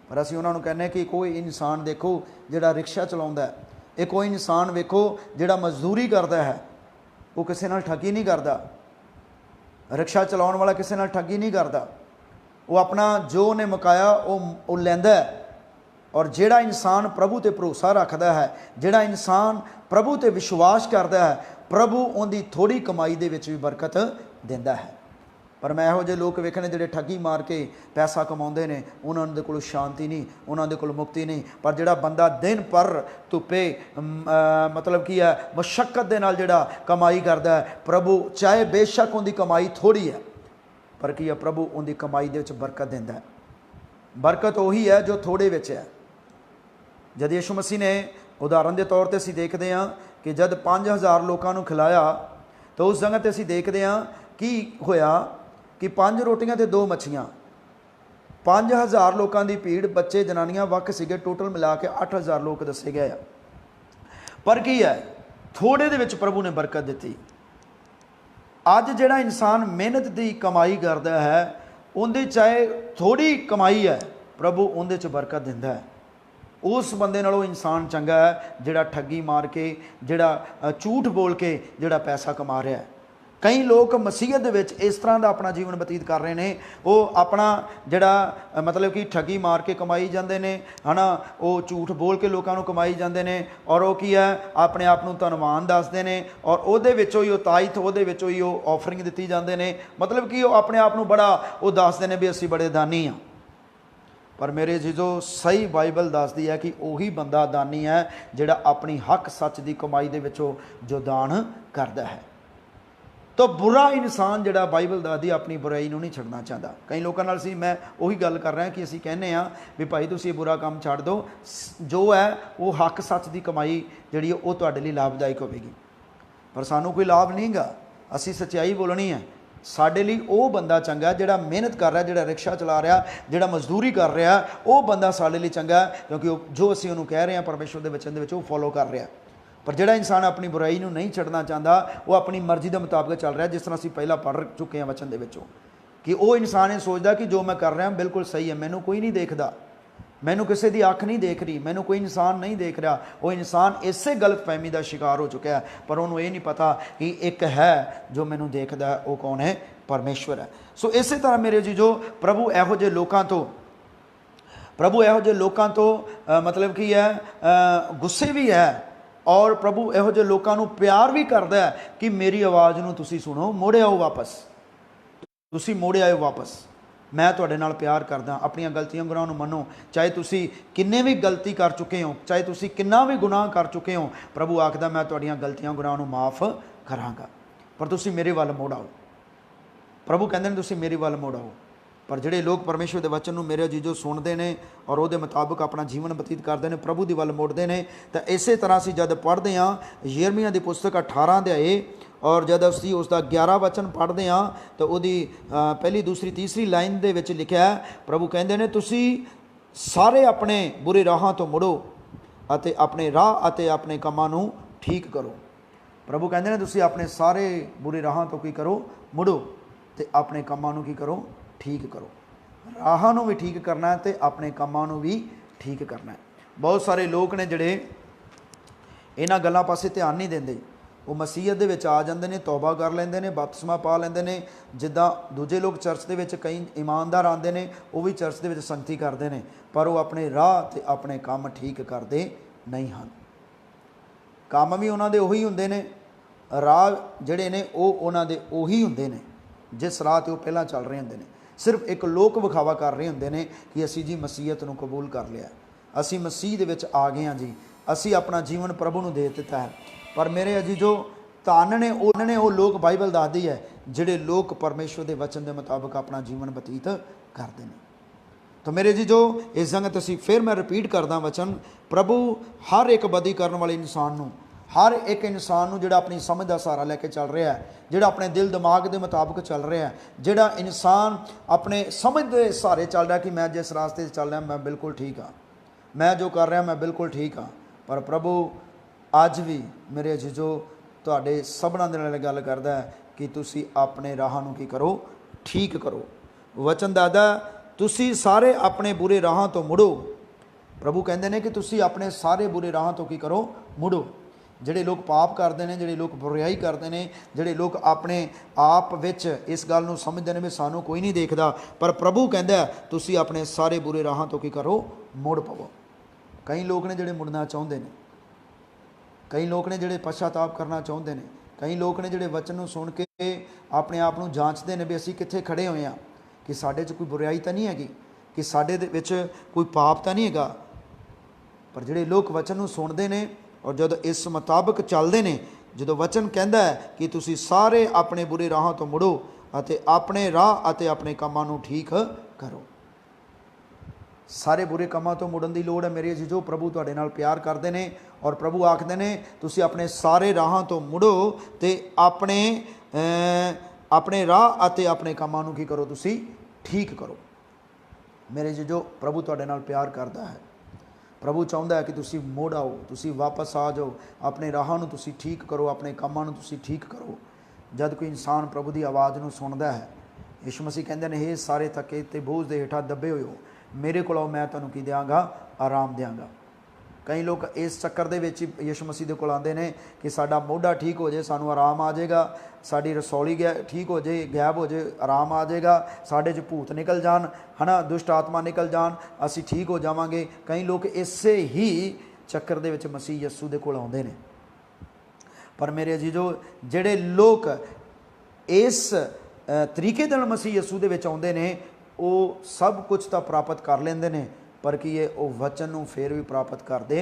पर असीं उन्हां नूं कहने कि कोई इंसान देखो जिहड़ा रिक्शा चलाउंदा है, ये कोई इंसान वेखो जिहड़ा मजदूरी करता है, वो किसी नाल ठगी नहीं करता। रिक्शा चलाउण वाला किसी नाल ठगी नहीं करता, वो अपना जो उन्हें मुकाया वो लैंदा है। और जिहड़ा इंसान प्रभु ते भरोसा रखता है, जिहड़ा इंसान प्रभु ते विश्वास करता है, प्रभु उनकी थोड़ी कमाई दे विच भी बरकत देंदा है। पर मैं इहो जिहे लोग वेखने जिहड़े ठगी मार के पैसा कमाउंदे ने, उन्हां दे कोल शांति नहीं, उन्हां दे कोल मुक्ति नहीं। पर जिहड़ा बंदा दिन भर धुप्पे मतलब की है मुशक्कत दे नाल जिहड़ा कमाई करदा है, प्रभु चाहे बेशक उनकी कमाई थोड़ी है पर की है प्रभु उनकी कमाई दे विच बरकत देंदा है। बरकत उही है जो थोड़े विच है। जद यीशु मसीह ने उदाहरण के तौर पर असीं देखते हैं कि जब 5000 लोगों को खिलाया तो उस जगह पर असीं देखते हैं कि होया कि 5 रोटियां ते 2 मच्छियां, 5000 लोगों की भीड़, बच्चे जनानियां वक सीगे, टोटल मिला के 8000 लोग दसे गए। पर की है थोड़े दे विच प्रभु ने बरकत दी। ਅੱਜ ਜਿਹੜਾ ਇਨਸਾਨ ਮਿਹਨਤ ਦੀ ਕਮਾਈ ਕਰਦਾ ਹੈ, ਉਹਦੇ ਚਾਹੇ ਥੋੜੀ ਕਮਾਈ ਹੈ, ਪ੍ਰਭੂ ਉਹਦੇ 'ਚ ਬਰਕਤ ਦਿੰਦਾ ਹੈ। ਉਸ ਬੰਦੇ ਨਾਲੋਂ ਇਨਸਾਨ ਚੰਗਾ ਹੈ ਜਿਹੜਾ ਠੱਗੀ ਮਾਰ ਕੇ, ਜਿਹੜਾ ਝੂਠ ਬੋਲ ਕੇ ਜਿਹੜਾ ਪੈਸਾ ਕਮਾ ਰਿਹਾ ਹੈ। ਕਈ ਲੋਕ ਮਸੀਹਤ ਦੇ ਵਿੱਚ ਇਸ ਤਰ੍ਹਾਂ ਦਾ ਆਪਣਾ ਜੀਵਨ ਬਤੀਤ ਕਰ ਰਹੇ ਨੇ, ਉਹ ਆਪਣਾ ਜਿਹੜਾ ਮਤਲਬ ਕਿ ਠੱਗੀ ਮਾਰ ਕੇ ਕਮਾਈ ਜਾਂਦੇ ਨੇ, ਹੈ ਨਾ, ਉਹ ਝੂਠ ਬੋਲ ਕੇ ਲੋਕਾਂ ਨੂੰ ਕਮਾਈ ਜਾਂਦੇ ਨੇ, ਔਰ ਉਹ ਕੀ ਹੈ, ਆਪਣੇ ਆਪ ਨੂੰ ਧਨਵਾਨ ਦੱਸਦੇ ਨੇ, ਔਰ ਉਹਦੇ ਵਿੱਚੋਂ ਹੀ ਉਹ ਤਾਇਥ, ਉਹਦੇ ਵਿੱਚੋਂ ਹੀ ਉਹ ਆਫਰਿੰਗ ਦਿੱਤੀ ਜਾਂਦੇ ਨੇ। ਮਤਲਬ ਕਿ ਉਹ ਆਪਣੇ ਆਪ ਨੂੰ ਬੜਾ ਉਹ ਦੱਸਦੇ ਨੇ ਵੀ ਅਸੀਂ ਬੜੇ ਦਾਨੀ ਹਾਂ। ਪਰ ਮੇਰੇ ਜੀਜੋ, ਸਹੀ ਬਾਈਬਲ ਦੱਸਦੀ ਹੈ ਕਿ ਉਹੀ ਬੰਦਾ ਦਾਨੀ ਹੈ ਜਿਹੜਾ ਆਪਣੀ ਹੱਕ ਸੱਚ ਦੀ ਕਮਾਈ ਦੇ ਵਿੱਚੋਂ ਜੋ ਦਾਨ ਕਰਦਾ ਹੈ। ਤਾਂ ਬੁਰਾ ਇਨਸਾਨ ਜਿਹੜਾ ਬਾਈਬਲ ਦੱਸਦੀ ਆਪਣੀ ਬੁਰਾਈ ਨੂੰ ਨਹੀਂ ਛੱਡਣਾ ਚਾਹੁੰਦਾ। ਕਈ ਲੋਕਾਂ ਨਾਲ ਸੀ, ਮੈਂ ਉਹੀ ਗੱਲ ਕਰ ਰਿਹਾ ਕਿ ਅਸੀਂ ਕਹਿੰਦੇ ਹਾਂ ਵੀ ਭਾਈ ਤੁਸੀਂ ਇਹ ਬੁਰਾ ਕੰਮ ਛੱਡ ਦਿਓ, ਜੋ ਹੈ ਉਹ ਹੱਕ ਸੱਚ ਦੀ ਕਮਾਈ ਜਿਹੜੀ ਉਹ ਤੁਹਾਡੇ ਲਈ ਲਾਭਦਾਇਕ ਹੋਵੇਗੀ। ਪਰ ਸਾਨੂੰ ਕੋਈ ਲਾਭ ਨਹੀਂ ਗਾ, ਅਸੀਂ ਸੱਚਾਈ ਬੋਲਣੀ ਹੈ। ਸਾਡੇ ਲਈ ਉਹ ਬੰਦਾ ਚੰਗਾ ਜਿਹੜਾ ਮਿਹਨਤ ਕਰ ਰਿਹਾ, ਜਿਹੜਾ ਰਿਕਸ਼ਾ ਚਲਾ ਰਿਹਾ, ਜਿਹੜਾ ਮਜ਼ਦੂਰੀ ਕਰ ਰਿਹਾ, ਉਹ ਬੰਦਾ ਸਾਡੇ ਲਈ ਚੰਗਾ, ਕਿਉਂਕਿ ਉਹ ਜੋ ਅਸੀਂ ਉਹਨੂੰ ਕਹਿ ਰਹੇ ਹਾਂ ਪਰਮੇਸ਼ਵਰ ਦੇ ਵਚਨ ਦੇ ਵਿੱਚ ਉਹ ਫੋਲੋ ਕਰ ਰਿਹਾ। ਪਰ ਜਿਹੜਾ ਇਨਸਾਨ ਆਪਣੀ ਬੁਰਾਈ ਨੂੰ ਨਹੀਂ ਛੱਡਣਾ ਚਾਹੁੰਦਾ, ਉਹ ਆਪਣੀ ਮਰਜ਼ੀ ਦੇ ਮੁਤਾਬਕ ਚੱਲ ਰਿਹਾ, ਜਿਸ ਤਰ੍ਹਾਂ ਅਸੀਂ ਪਹਿਲਾਂ ਪੜ੍ਹ ਚੁੱਕੇ ਹਾਂ ਵਚਨ ਦੇ ਵਿੱਚੋਂ ਕਿ ਉਹ ਇਨਸਾਨ ਇਹ ਸੋਚਦਾ ਕਿ ਜੋ ਮੈਂ ਕਰ ਰਿਹਾ ਬਿਲਕੁਲ ਸਹੀ ਹੈ, ਮੈਨੂੰ ਕੋਈ ਨਹੀਂ ਦੇਖਦਾ, ਮੈਨੂੰ ਕਿਸੇ ਦੀ ਅੱਖ ਨਹੀਂ ਦੇਖ ਰਹੀ, ਮੈਨੂੰ ਕੋਈ ਇਨਸਾਨ ਨਹੀਂ ਦੇਖ ਰਿਹਾ। ਉਹ ਇਨਸਾਨ ਇਸੇ ਗਲਤਫਹਿਮੀ ਦਾ ਸ਼ਿਕਾਰ ਹੋ ਚੁੱਕਿਆ ਹੈ, ਪਰ ਉਹਨੂੰ ਇਹ ਨਹੀਂ ਪਤਾ ਕਿ ਇੱਕ ਹੈ ਜੋ ਮੈਨੂੰ ਦੇਖਦਾ ਹੈ, ਉਹ ਕੌਣ ਹੈ? ਪਰਮੇਸ਼ਵਰ ਹੈ। ਸੋ ਇਸੇ ਤਰ੍ਹਾਂ ਮੇਰੇ ਜੀ ਜੋ ਪ੍ਰਭੂ ਇਹੋ ਜਿਹੇ ਲੋਕਾਂ ਤੋਂ ਮਤਲਬ ਕੀ ਹੈ, ਗੁੱਸੇ ਵੀ ਹੈ, ਔਰ ਪ੍ਰਭੂ ਇਹੋ ਜਿਹੇ ਲੋਕਾਂ ਨੂੰ ਪਿਆਰ ਵੀ ਕਰਦਾ ਹੈ ਕਿ ਮੇਰੀ ਆਵਾਜ਼ ਨੂੰ ਤੁਸੀਂ ਸੁਣੋ, ਮੁੜ ਆਓ ਵਾਪਸ, ਤੁਸੀਂ ਮੁੜ ਆਇਓ ਵਾਪਸ, ਮੈਂ ਤੁਹਾਡੇ ਨਾਲ ਪਿਆਰ ਕਰਦਾ। ਆਪਣੀਆਂ ਗਲਤੀਆਂ ਗੁਨਾਹਾਂ ਨੂੰ ਮੰਨੋ, ਚਾਹੇ ਤੁਸੀਂ ਕਿੰਨੇ ਵੀ ਗਲਤੀ ਕਰ ਚੁੱਕੇ ਹੋ, ਚਾਹੇ ਤੁਸੀਂ ਕਿੰਨਾ ਵੀ ਗੁਨਾਹ ਕਰ ਚੁੱਕੇ ਹੋ, ਪ੍ਰਭੂ ਆਖਦਾ ਮੈਂ ਤੁਹਾਡੀਆਂ ਗਲਤੀਆਂ ਗੁਨਾਹਾਂ ਨੂੰ ਮਾਫ ਕਰਾਂਗਾ, ਪਰ ਤੁਸੀਂ ਮੇਰੇ ਵੱਲ ਮੁੜ ਆਓ। ਪ੍ਰਭੂ ਕਹਿੰਦੇ ਨੇ ਤੁਸੀਂ ਮੇਰੇ ਵੱਲ ਮੁੜ ਆਓ। ਪਰ ਜਿਹੜੇ ਲੋਕ ਪਰਮੇਸ਼ਵਰ ਦੇ ਵਚਨ ਨੂੰ ਮੇਰੇ ਜੀਜੋ ਸੁਣਦੇ ਨੇ ਔਰ ਉਹਦੇ ਮੁਤਾਬਕ ਆਪਣਾ ਜੀਵਨ ਬਤੀਤ ਕਰਦੇ ਨੇ, ਪ੍ਰਭੂ ਦੀ ਵੱਲ ਮੁੜਦੇ ਨੇ, ਤਾਂ ਇਸੇ ਤਰ੍ਹਾਂ ਅਸੀਂ ਜਦ ਪੜ੍ਹਦੇ ਹਾਂ ਯਿਰਮੀਆ ਦੀ ਪੁਸਤਕ 18 ਅਧਿਆਏ, ਔਰ ਜਦ ਅਸੀਂ ਉਸ ਦਾ 11 ਵਚਨ ਪੜ੍ਹਦੇ ਹਾਂ ਤਾਂ ਉਹਦੀ ਪਹਿਲੀ, ਦੂਸਰੀ, ਤੀਸਰੀ ਲਾਈਨ ਦੇ ਵਿੱਚ ਲਿਖਿਆ ਹੈ, ਪ੍ਰਭੂ ਕਹਿੰਦੇ ਨੇ ਤੁਸੀਂ ਸਾਰੇ ਆਪਣੇ ਬੁਰੇ ਰਾਹਾਂ ਤੋਂ ਮੁੜੋ ਅਤੇ ਆਪਣੇ ਰਾਹ ਅਤੇ ਆਪਣੇ ਕੰਮਾਂ ਨੂੰ ਠੀਕ ਕਰੋ। ਪ੍ਰਭੂ ਕਹਿੰਦੇ ਨੇ ਤੁਸੀਂ ਆਪਣੇ ਸਾਰੇ ਬੁਰੇ ਰਾਹਾਂ ਤੋਂ ਕੀ ਕਰੋ? ਮੁੜੋ, ਅਤੇ ਆਪਣੇ ਕੰਮਾਂ ਨੂੰ ਕੀ ਕਰੋ? ਠੀਕ ਕਰੋ। ਰਾਹਾਂ ਨੂੰ ਵੀ ਠੀਕ ਕਰਨਾ ਹੈ ਅਤੇ ਆਪਣੇ ਕੰਮਾਂ ਨੂੰ ਵੀ ਠੀਕ ਕਰਨਾ ਹੈ। ਬਹੁਤ ਸਾਰੇ ਲੋਕ ਨੇ ਜਿਹੜੇ ਇਹਨਾਂ ਗੱਲਾਂ ਪਾਸੇ ਧਿਆਨ ਨਹੀਂ ਦਿੰਦੇ, ਉਹ ਮਸੀਹਤ ਦੇ ਵਿੱਚ ਆ ਜਾਂਦੇ ਨੇ, ਤੌਬਾ ਕਰ ਲੈਂਦੇ ਨੇ, ਬਪਤਿਸਮਾ ਪਾ ਲੈਂਦੇ ਨੇ, ਜਿੱਦਾਂ ਦੂਜੇ ਲੋਕ ਚਰਚ ਦੇ ਵਿੱਚ ਕਈ ਇਮਾਨਦਾਰ ਆਉਂਦੇ ਨੇ, ਉਹ ਵੀ ਚਰਚ ਦੇ ਵਿੱਚ ਸੰਗਤੀ ਕਰਦੇ ਨੇ, ਪਰ ਉਹ ਆਪਣੇ ਰਾਹ ਅਤੇ ਆਪਣੇ ਕੰਮ ਠੀਕ ਕਰਦੇ ਨਹੀਂ ਹਨ। ਕੰਮ ਵੀ ਉਹਨਾਂ ਦੇ ਉਹੀ ਹੁੰਦੇ ਨੇ, ਰਾਹ ਜਿਹੜੇ ਨੇ ਉਹ ਉਹਨਾਂ ਦੇ ਉਹੀ ਹੁੰਦੇ ਨੇ ਜਿਸ ਰਾਹ 'ਤੇ ਉਹ ਪਹਿਲਾਂ ਚੱਲ ਰਹੇ ਹੁੰਦੇ ਨੇ। ਸਿਰਫ ਇੱਕ ਲੋਕ ਵਿਖਾਵਾ ਕਰ ਰਹੇ ਹੁੰਦੇ ਨੇ ਕਿ ਅਸੀਂ ਜੀ ਮਸੀਹਤ ਨੂੰ ਕਬੂਲ ਕਰ ਲਿਆ, ਅਸੀਂ ਮਸੀਹ ਦੇ ਵਿੱਚ ਆ ਗਏ ਹਾਂ ਜੀ, ਅਸੀਂ ਆਪਣਾ ਜੀਵਨ ਪ੍ਰਭੂ ਨੂੰ ਦੇ ਦਿੱਤਾ ਹੈ। ਪਰ ਮੇਰੇ ਅਜੀਜ਼ੋ, ਧੰਨ ਨੇ ਉਹ ਲੋਕ, ਬਾਈਬਲ ਦੱਸਦੀ ਹੈ, ਜਿਹੜੇ ਲੋਕ ਪਰਮੇਸ਼ਵਰ ਦੇ ਵਚਨ ਦੇ ਮੁਤਾਬਕ ਆਪਣਾ ਜੀਵਨ ਬਤੀਤ ਕਰਦੇ ਨੇ। ਤਾਂ ਮੇਰੇ ਅਜੀਜ਼ੋ, ਇਸ ਸੰਗਤ ਅਸੀਂ ਫਿਰ ਮੈਂ ਰਿਪੀਟ ਕਰਦਾ ਵਚਨ, ਪ੍ਰਭੂ ਹਰ ਇੱਕ ਬਦੀ ਕਰਨ ਵਾਲੇ ਇਨਸਾਨ ਨੂੰ, ਹਰ ਇੱਕ ਇਨਸਾਨ ਨੂੰ ਜਿਹੜਾ ਆਪਣੀ ਸਮਝ ਦਾ ਸਹਾਰਾ ਲੈ ਕੇ ਚੱਲ ਰਿਹਾ ਹੈ, ਜਿਹੜਾ ਆਪਣੇ ਦਿਲ ਦਿਮਾਗ ਦੇ ਮੁਤਾਬਕ ਚੱਲ ਰਿਹਾ ਹੈ, ਜਿਹੜਾ ਇਨਸਾਨ ਆਪਣੇ ਸਮਝ ਦੇ ਸਹਾਰੇ ਚੱਲ ਰਿਹਾ ਕਿ ਮੈਂ ਜਿਸ ਰਾਸਤੇ 'ਤੇ ਚੱਲ ਰਿਹਾ ਮੈਂ ਬਿਲਕੁਲ ਠੀਕ ਹਾਂ, ਮੈਂ ਜੋ ਕਰ ਰਿਹਾ ਮੈਂ ਬਿਲਕੁਲ ਠੀਕ ਹਾਂ। ਪਰ ਪ੍ਰਭੂ ਅੱਜ ਵੀ ਮੇਰੇ ਅਜੀਜ਼ੋ ਤੁਹਾਡੇ ਸਭਨਾਂ ਦੇ ਨਾਲ ਗੱਲ ਕਰਦਾ ਹੈ ਕਿ ਤੁਸੀਂ ਆਪਣੇ ਰਾਹਾਂ ਨੂੰ ਕੀ ਕਰੋ? ਠੀਕ ਕਰੋ। ਵਚਨ ਦੱਸਦਾ ਤੁਸੀਂ ਸਾਰੇ ਆਪਣੇ ਬੁਰੇ ਰਾਹਾਂ ਤੋਂ ਮੁੜੋ। ਪ੍ਰਭੂ ਕਹਿੰਦੇ ਨੇ ਕਿ ਤੁਸੀਂ ਆਪਣੇ ਸਾਰੇ ਬੁਰੇ ਰਾਹਾਂ ਤੋਂ ਕੀ ਕਰੋ? ਮੁੜੋ। ਜਿਹੜੇ ਲੋਕ ਪਾਪ ਕਰਦੇ ਨੇ, ਜਿਹੜੇ ਲੋਕ ਬੁਰਾਈ ਕਰਦੇ ਨੇ, ਜਿਹੜੇ ਲੋਕ ਆਪਣੇ ਆਪ ਵਿੱਚ ਇਸ ਗੱਲ ਨੂੰ ਸਮਝਦੇ ਨੇ ਵੀ ਸਾਨੂੰ ਕੋਈ ਨਹੀਂ ਦੇਖਦਾ, ਪਰ ਪ੍ਰਭੂ ਕਹਿੰਦਾ ਤੁਸੀਂ ਆਪਣੇ ਸਾਰੇ ਬੁਰੇ ਰਾਹਾਂ ਤੋਂ ਕੀ ਕਰੋ? ਮੁੜ ਪਵੋ। ਕਈ ਲੋਕ ਨੇ ਜਿਹੜੇ ਮੁੜਨਾ ਚਾਹੁੰਦੇ ਨੇ, ਕਈ ਲੋਕ ਨੇ ਜਿਹੜੇ ਪਛਤਾਪ ਕਰਨਾ ਚਾਹੁੰਦੇ ਨੇ, ਕਈ ਲੋਕ ਨੇ ਜਿਹੜੇ ਵਚਨ ਨੂੰ ਸੁਣ ਕੇ ਆਪਣੇ ਆਪ ਨੂੰ ਜਾਂਚਦੇ ਨੇ ਵੀ ਅਸੀਂ ਕਿੱਥੇ ਖੜੇ ਹੋਏ ਹਾਂ, ਕਿ ਸਾਡੇ 'ਚ ਕੋਈ ਬੁਰਾਈ ਤਾਂ ਨਹੀਂ ਹੈਗੀ, ਕਿ ਸਾਡੇ ਦੇ ਵਿੱਚ ਕੋਈ ਪਾਪ ਤਾਂ ਨਹੀਂ ਹੈਗਾ। ਪਰ ਜਿਹੜੇ ਲੋਕ ਵਚਨ ਨੂੰ ਸੁਣਦੇ ਨੇ ਔਰ ਜਦੋਂ ਇਸ ਮੁਤਾਬਕ ਚੱਲਦੇ ਨੇ, ਜਦੋਂ ਵਚਨ ਕਹਿੰਦਾ ਹੈ ਕਿ ਤੁਸੀਂ ਸਾਰੇ ਆਪਣੇ ਬੁਰੇ ਰਾਹਾਂ ਤੋਂ ਮੁੜੋ ਅਤੇ ਆਪਣੇ ਰਾਹ ਅਤੇ ਆਪਣੇ ਕੰਮਾਂ ਨੂੰ ਠੀਕ ਕਰੋ। ਸਾਰੇ ਬੁਰੇ ਕੰਮਾਂ ਤੋਂ ਮੁੜਨ ਦੀ ਲੋੜ ਹੈ ਮੇਰੇ ਅਜੀਜ਼ੋ। ਪ੍ਰਭੂ ਤੁਹਾਡੇ ਨਾਲ ਪਿਆਰ ਕਰਦੇ ਨੇ ਔਰ ਪ੍ਰਭੂ ਆਖਦੇ ਨੇ ਤੁਸੀਂ ਆਪਣੇ ਸਾਰੇ ਰਾਹਾਂ ਤੋਂ ਮੁੜੋ ਅਤੇ ਆਪਣੇ ਰਾਹ ਅਤੇ ਆਪਣੇ ਕੰਮਾਂ ਨੂੰ ਕੀ ਕਰੋ? ਤੁਸੀਂ ਠੀਕ ਕਰੋ। ਮੇਰੇ ਅਜੀਜ਼ੋ, ਪ੍ਰਭੂ ਤੁਹਾਡੇ ਨਾਲ ਪਿਆਰ ਕਰਦਾ ਹੈ। ਪ੍ਰਭੂ ਚਾਹੁੰਦਾ ਹੈ ਕਿ ਤੁਸੀਂ ਮੁੜ ਆਓ, ਤੁਸੀਂ ਵਾਪਸ ਆ ਜਾਓ, ਆਪਣੇ ਰਾਹਾਂ ਨੂੰ ਤੁਸੀਂ ਠੀਕ ਕਰੋ, ਆਪਣੇ ਕੰਮਾਂ ਨੂੰ ਤੁਸੀਂ ਠੀਕ ਕਰੋ। जद कोई इंसान प्रभु की आवाज़ को सुनता है। यीशु मसीह कहते हैं, हे सारे थके ते बोझ के हेठा दबे हुए हो, मेरे को मैं तुहानूं की देंगा, आराम देंगा। कई लोग इस चक्कर दे विच यीशु मसीह दे कोल आंदे ने कि साडा मोढा ठीक हो जाए, सानू आराम आ जाएगा, साडी रसौली ठीक हो जाए, गैब हो जाए, आराम आ जाएगा, साडे च भूत निकल जान, है ना, दुष्ट आत्मा निकल जान, असी ठीक हो जावांगे। कई लोग इसे ही चक्कर दे विच मसीह यस्सू दे कोल आउंदे ने। पर मेरे अजीजो, जिहड़े लोग इस तरीके दे नाल मसीह यस्सू दे विच आउंदे ने, वो सब कुछ तो प्राप्त कर लेंदे ने, पर कि ये वो वचन को फिर भी प्राप्त करते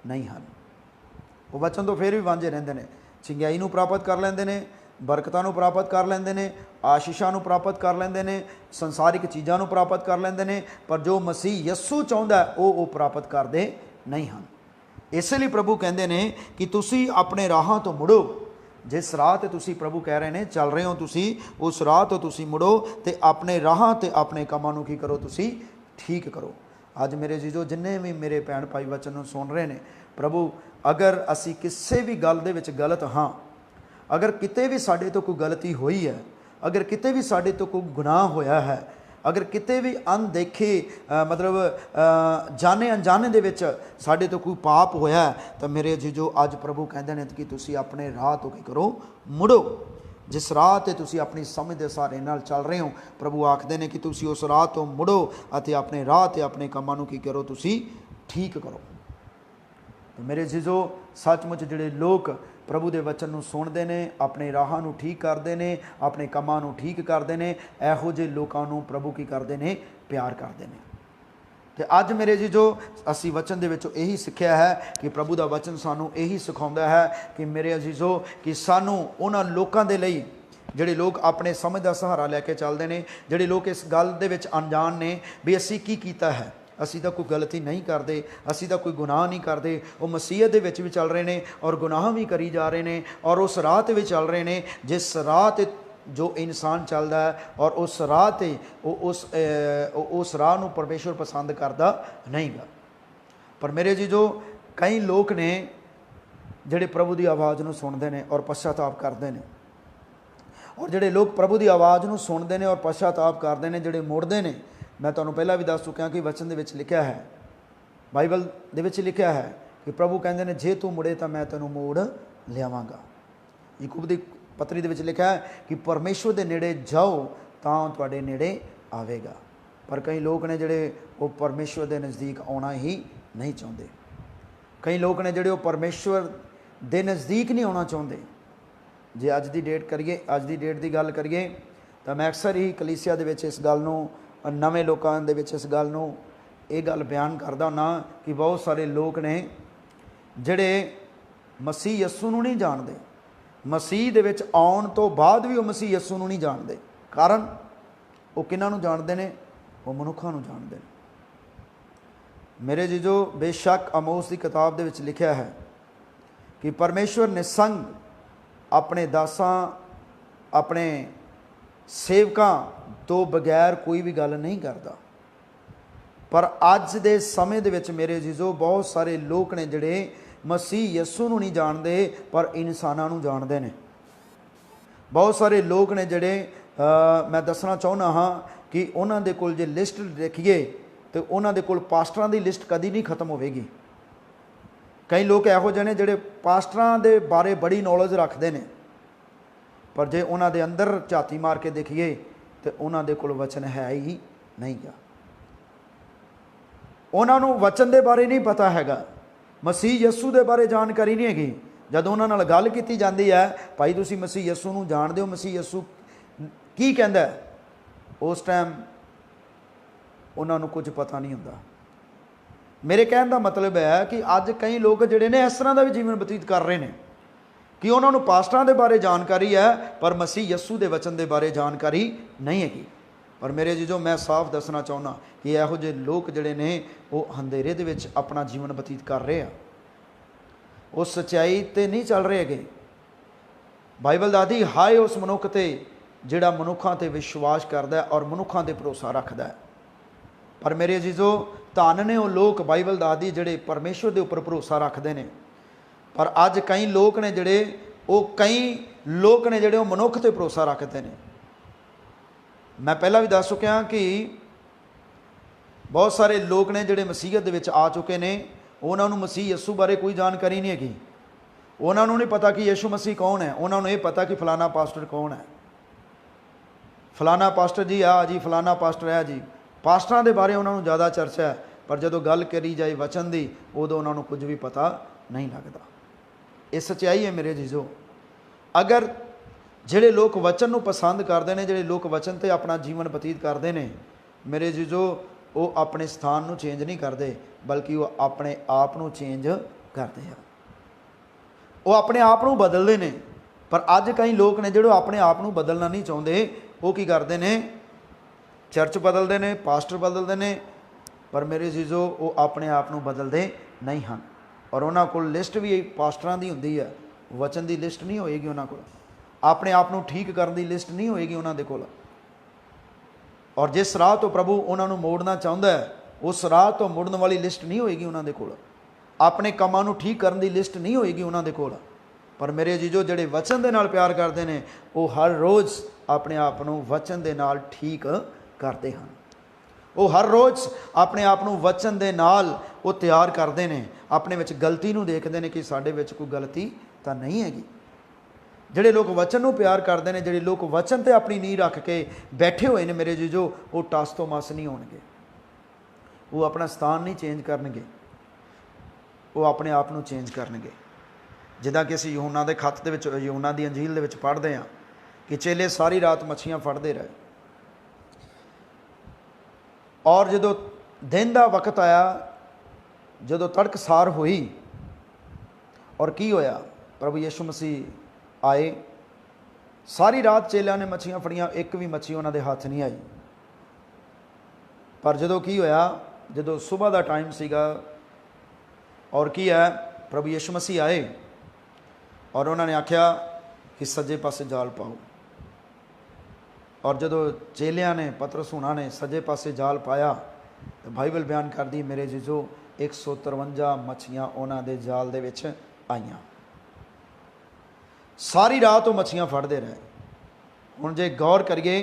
नहीं हैं। वो वचन तो फिर भी वांझे रहंदे ने। चंगियाई को प्राप्त कर लेंदे ने, बरकतां को प्राप्त कर लेंदे ने, आशीषां को प्राप्त कर लेंदे ने, संसारिक चीज़ों को प्राप्त कर लेंदे ने, पर जो मसीह यस्सू चाहुंदा है वो प्राप्त करते नहीं हैं। इसलिए प्रभु कहते हैं कि तुसी अपने राहां तो मुड़ो। जिस राह ते तुसी प्रभु कह रहे हैं चल रहे हो, तुसी उस राह तो तुसी मुड़ो ते अपने राहां ते अपने कामां नूं की करो, तुसी ठीक करो। अज मेरे जीजो, जिन्ने भी मेरे भैन भाई वचन सुन रहे हैं, प्रभु अगर असी किसी भी गल दे विच गलत हाँ, अगर किते भी साडे तो कोई गलती हुई है, अगर किते भी साडे तो कोई गुनाह होया है, अगर किते भी अनदेखे मतलब जाने अनजाने दे विच साडे तो कोई पाप होया है, तो मेरे जीजो अज प्रभु कहते हैं कि तुसी अपने राह तो की करो, मुड़ो। जिस राह ते तुसी अपनी समझ के सहारे नाल चल रहे हो, प्रभु आखते हैं कि तुसी उस राह तो मुड़ो अते अपने राह ते अपने कामां नूं की करो, तुसी ठीक करो। तो मेरे जीजो, सचमुच जिहड़े लोग प्रभु के वचन नूं सुणदे ने, अपने राहां नूं ठीक करते हैं, अपने कामां नूं ठीक करते हैं, इहो जिहे लोकां नूं प्रभु की करते हैं, प्यार करते हैं। तो अज मेरे जीजो, असी वचन दे विचों यही सिक्ख्या है कि प्रभु का वचन सानू यही सिखाउंदा है कि मेरे अजीजो, कि सानू उन्हां लोकां दे लई, जिहड़े लोग अपने समझ का सहारा लैके चलते हैं, जिहड़े लोग इस गल दे विच अनजान ने भी असी की कीता है, असी तो कोई गलती नहीं करते, असी तो कोई गुनाह नहीं करते, वो मसीहत दे विच भी चल रहे हैं और गुनाह भी करी जा रहे हैं और उस राह ते भी चल रहे हैं जिस राह ते जो इंसान चलता है, और उस राह ते उस राह नूं परमेश्वर पसंद करता नहीं गा। पर मेरे जी, जो कई लोग ने जिहड़े प्रभु की आवाज़ नूं सुनते हैं और पश्चाताप करते हैं, और जिहड़े लोग प्रभु की आवाज़ नूं सुनते हैं और पश्चाताप करते हैं, जिहड़े मुड़ते हैं, मैं तुहानूं पहला भी दस चुकिया कि वचन दे विच लिखिया है, बाइबल दे विच लिखिया है कि प्रभु कहते हैं जे तू मुड़े तो मैं तेनों मोड़ लियावांगा। याकूब दी पत्री दे विच लिखा है कि परमेश्वर दे नेड़े जाओ तां तुहाडे नेड़े आवेगा। पर कई लोग ने जिहड़े वो परमेश्वर दे नज़दीक आउणा ही नहीं चाहुंदे। कई लोग ने जिहड़े वो परमेश्वर दे नज़दीक नहीं आउणा चाहुंदे। जे अज दी डेट करिए, अज दी डेट की गल करिए, तो मैं अक्सर ही कलीसिया दे विच इस गल नूं, नवे लोकां दे विच इस गल नूं ये गल बयान करदा हुन्ना कि बहुत सारे लोग ने जिहड़े मसीह यस्सू नूं नहीं जानदे, मसीह दे विच आउण तो बाद भी वो मसीह यस्सू नूं नहीं जानदे। कारण वो किन्हां नूं जानदे ने? वो मनुखां नूं जानदे ने। मेरे जीजो, बेशक आमोस की किताब दे विच लिखिया है कि परमेश्वर निसंग अपने दासां, अपने सेवकां तो बगैर कोई भी गल नहीं करता। पर अज दे समय दे विच मेरे जीजो, बहुत सारे लोग ने जिहड़े मसीह यस्सू नूं नहीं जानते पर इंसानां नूं जानते हैं। बहुत सारे लोग ने जिहड़े मैं दसना चाहुंदा हाँ कि उन्हां दे कोल जे लिस्ट देखिए तो उन्हां दे कोल पास्टरां दी लिस्ट कदी नहीं खत्म होवेगी। कई लोग इहो जिहे ने जिहड़े पास्टरां दे बारे बड़ी नॉलेज रखते हैं, पर जे उन्हां दे अंदर झाती मार के देखिए तो उन्हां दे कोल वचन है ही नहीं गा। उन्हां नूं वचन दे बारे नहीं पता हैगा, मसीह यस्सू दे बारे जानकारी नहीं हैगी। जदों उन्हां नाल गल कीती जांदी है, भाई तुसीं मसीह यस्सू नूं जाणदे हो, मसीह यस्सू की कहंदा है, उस टाइम उन्हां नूं कुछ पता नहीं हुंदा। मेरे कहण दा मतलब है कि अज कई लोग जिहड़े ने इस तरह का भी जीवन बतीत कर रहे हैं कि उन्हां नूं पास्टरां दे बारे जानकारी है पर मसीह यस्सू दे वचन दे बारे जानकारी नहीं हैगी। पर मेरे जीजो, मैं साफ दसना चाहुंदा कि इहो जिहे लोग जिहड़े ने वो अंधेरे दे विच अपना जीवन बतीत कर रहे हैं, वो सच्चाई ते नहीं चल रहे हैगे। बाइबल दादी हाय उस मनुख ते जिहड़ा मनुखां ते विश्वास करदा है और मनुखां ते भरोसा रखदा है। पर मेरे जीजो, धन ने वो लोग बाइबल दादी जिहड़े परमेश्वर दे उपर भरोसा रखते हैं। पर अज कई लोग ने जिहड़े वो कई लोग ने जिहड़े मनुख ते भरोसा रखते हैं। मैं पहला भी दस चुकिया कि बहुत सारे लोग ने जिहड़े मसीहत दे विच आ चुके ने, उन्होंने मसीह यीशु बारे कोई जानकारी नहीं हैगी। उन्होंने नहीं पता कि यीशु मसीह कौन है, उन्होंने ये पता कि फलाना पास्टर कौन है, फलाना पास्टर जी आ जी, फलाना पास्टर है जी। पास्टरां दे बारे उन्होंने ज़्यादा चर्चा है, पर जो गल करी जाए वचन की उदों उन्होंने कुछ भी पता नहीं लगता। ये सच्चाई है मेरे जीजो। अगर जिहड़े लोग वचन को पसंद करते हैं, जिहड़े लोग वचन ते अपना जीवन बतीत करते हैं, मेरे जीजो वो अपने स्थान को चेंज नहीं करते, बल्कि वो अपने आप को चेंज करते हैं, वो अपने आप को बदलते हैं। पर अज कई लोग ने जो अपने आप को बदलना नहीं चाहते, वो की करते हैं, चर्च बदलते हैं, पास्टर बदलते हैं, पर मेरे जीजो वो अपने आप को बदलते नहीं हैं। और उन्होंने को लिस्ट भी पास्टरां की होंदी है, वचन की लिस्ट नहीं होएगी उन्होंने को, अपने आप को ठीक करने की लिस्ट नहीं होएगी उन्होंने कोल। और जिस राह तो प्रभु उन्होंने मोड़ना चाहता है, उस राह तो मुड़न वाली लिस्ट नहीं होएगी उन्होंने कोल, अपने कामां नूं ठीक करने की लिस्ट नहीं होएगी उन्होंने कोल। पर मेरे जीजो जिहड़े वचन दे नाल प्यार करते हैं, वो हर रोज़ अपने आप को वचन दे नाल ठीक करते हैं, वो हर रोज़ अपने आप को वचन दे नाल वो तैयार करते हैं, अपने विच गलती नूं देखते हैं कि साडे विच कोई गलती तो नहीं हैगी। जिहड़े लोग वचन को प्यार करते हैं, जिहड़े लोग वचन ते अपनी नींह रख के बैठे हुए हैं मेरे जीजो, वो टस तो मस नहीं होणगे, वो अपना स्थान नहीं चेंज करनगे, वो अपने आप को चेंज करनगे। जिदा कि असीं यूहन्ना दे खत दे विच, यूहन्ना दी अंजील दे विच पढ़दे हां कि चेले सारी रात मच्छियां फड़दे रहे, और जो दिन का वक्त आया, जो तड़कसार हुई, और की होया, प्रभु यीशु मसीह आए। सारी रात चेलियां ने मच्छियां फड़ियां, एक भी मच्छी उन्होंने हाथ नहीं आई। पर जो की होया, जो सुबह का टाइम सीगा, और की है, प्रभु यीशु मसीह आए और उन्होंने आख्या कि सज्जे पासे जाल पाओ। और जो चेलियां ने, पतरस हुणां ने सज्जे पासे जाल पाया, तो बाइबल बयान कर दी मेरे जीजो 153 मच्छियां उन्होंने जाल दे विच आईयां। सारी रात वो मच्छियां फड़ते रहे। हुण जे गौर करिए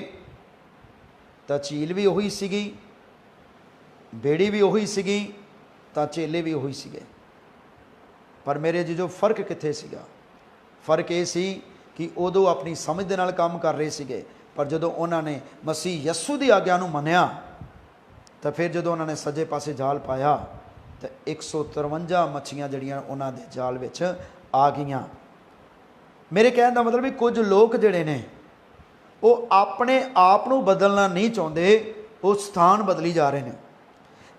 तो झील भी उही सीगी, बेड़ी भी उही सीगी, तो चेले भी उही सीगे। पर मेरे जीजो फर्क कित्थे सीगा? फर्क ये सी कि उदों अपनी समझ दे नाल काम कर रहे सीगे, पर जो उन्होंने मसीह यस्सू की आग्या नूं मन्निया, तो फिर जो उन्होंने सज्जे पासे जाल पाया, तो 153 मच्छियां जड़ियां उन्होंने जाल विच आ गईयां। मेरे कहने का मतलब भी कुछ लोग जिहड़े ने वो अपने आप को बदलना नहीं चाहते, वो स्थान बदली जा रहे हैं।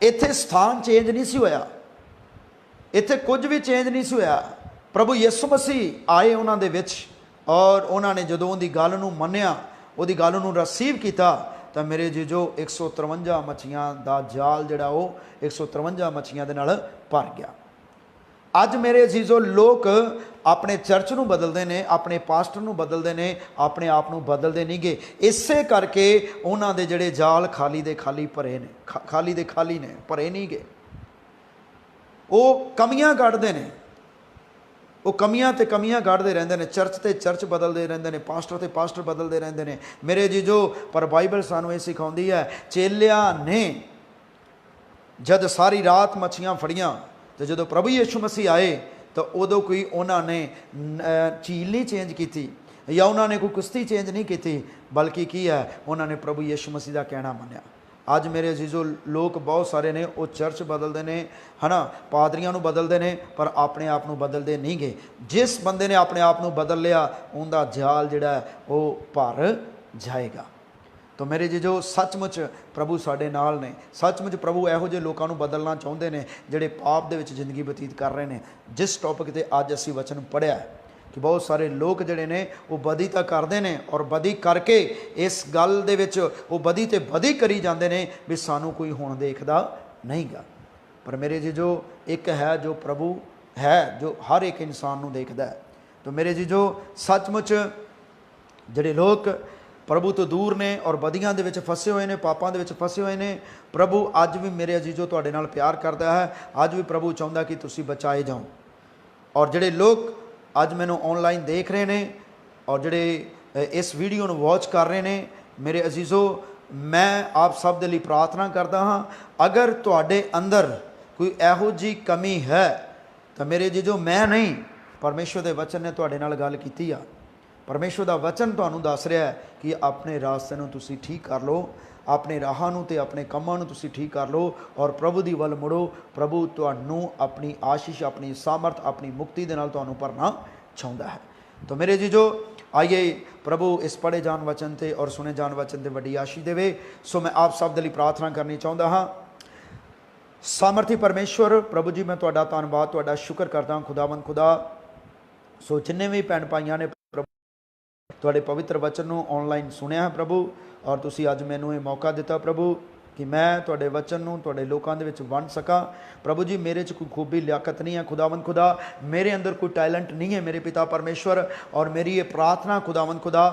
इत्थे स्थान चेंज नहीं सी होया, इत्थे कुछ भी चेंज नहीं सी होया। प्रभु यीशु मसीह आए उन्हां दे विच, और उन्होंने जो उनकी गल नूं मन्निया, उहदी गल नूं रसीव किया, तो मेरे जीजो 153 मच्छियां का जाल जिहड़ा वो 153 मच्छियां दे नाल भर गया। अज मेरे जीजो लोग अपने चर्च नूं बदलते हैं, अपने पास्टर नूं बदलते हैं, अपने आप नूं बदलते नहीं गए। इसे करके उन्हां दे जिहड़े जाल खाली दे खाली भरे ने, खाली दे खाली ने, भरे नहीं गए। वो कमियां कढ़दे ने, वो कमियां ते कमियां कढ़दे रहंदे ने, चर्च ते चर्च बदलते रहंदे ने, पास्टर ते पास्टर बदलते रहंदे ने मेरे जीजो। पर बाइबल सानूं ये सिखाउंदी है, चेलियां ने जद सारी रात मच्छियां फड़ियां, तो जो प्रभु यीशु मसीह आए, तो उदों कोई उन्होंने झील नहीं चेंज की, या उन्होंने कोई कुश्ती चेंज नहीं की, बल्कि की है, उन्होंने प्रभु यीशु मसीह का कहना मन्निया। अज मेरे जीजो लोग बहुत सारे ने, वो चर्च बदलते हैं, है ना, पादरियां बदलते हैं, पर अपने आप को बदलते नहीं गए। जिस बंदे ने अपने आप को बदल लिया, उनका जाल जिहड़ा वो भर जाएगा। तो मेरे जीजो सचमुच प्रभु साडे नाल ने, सचमुच प्रभु इहो जिहे लोकां नूं बदलना चाहुंदे ने जिहड़े पाप दे विच जिंदगी बतीत कर रहे हैं। जिस टॉपिक ते अज असीं वचन पढ़िया कि बहुत सारे लोग जिहड़े ने वो बदी तां करदे ने, और बदी करके इस गल दे विच वो बदी ते बदी करी जांदे ने भी सानूं कोई हुण देखदा नहीं गा। पर मेरे जीजो एक है जो प्रभु है, जो हर एक इंसान नूं देखदा है। तो मेरे जीजो सचमुच जिहड़े लोग प्रभु तो दूर ने और बदियां दे विच फसे हुए ने, पापां दे विच फसे हुए ने, प्रभु अज भी मेरे अजीजो तुहाडे नाल प्यार करता है। अज भी प्रभु चाहुंदा कि तुसीं बचाए जाओ। और जिहड़े लोग अज मैनूं ऑनलाइन देख रहे हैं, और ਜਿਹੜੇ इस वीडियो ਨੂੰ वॉच कर रहे ਨੇ मेरे अजीज़ो, मैं आप सब ਦੇ ਲਈ प्रार्थना करता हाँ, अगर ਤੁਹਾਡੇ अंदर कोई ਇਹੋ ਜਿਹੀ कमी है तो मेरे अजीज़ो मैं नहीं, परमेश्वर ਦੇ वचन ने ਤੁਹਾਡੇ ਨਾਲ ਗੱਲ ਕੀਤੀ ਆ। परमेश्वर ਦਾ वचन ਤੁਹਾਨੂੰ ਦੱਸ ਰਿਹਾ ਹੈ कि अपने रास्ते ਨੂੰ ਤੁਸੀਂ ठीक कर लो, अपने राहां ਨੂੰ ਤੇ अपने ਕੰਮਾਂ ਨੂੰ ਤੁਸੀਂ ठीक कर लो और प्रभु ਦੀ ਵੱਲ मुड़ो। प्रभु ਤੁਹਾਨੂੰ अपनी आशीष, अपनी सामर्थ, अपनी मुक्ति ਦੇ ਨਾਲ ਤੁਹਾਨੂੰ ਭਰਨਾ ਚਾਹੁੰਦਾ है। तो मेरे जीजो आइए प्रभु इस पढ़े जान वचन ते और सुने जान वचन ते वड्डी आशीष देवे। सो मैं आप सब दे लई प्रार्थना करनी चाहुंदा हाँ। सामर्थी परमेश्वर प्रभु जी, मैं तुहाडा धन्नवाद, तुहाडा शुक्र करदा खुदावंद खुदा। सो जिन्ने भी भैन भाइयां ने प्रभु तुहाडे पवित्र वचन नूं ऑनलाइन सुनिया है प्रभु, और तुसीं अज मैनूं ये मौका दिता प्रभु कि मैं तुहाडे वचन नूं तुहाडे लोकां दे विच वंड सकां। प्रभु जी, मेरे च कोई खूबी लियाकत नहीं है खुदावंद खुदा, मेरे अंदर कोई टैलेंट नहीं है मेरे पिता परमेश्वर। और मेरी ये प्रार्थना खुदावंद खुदा,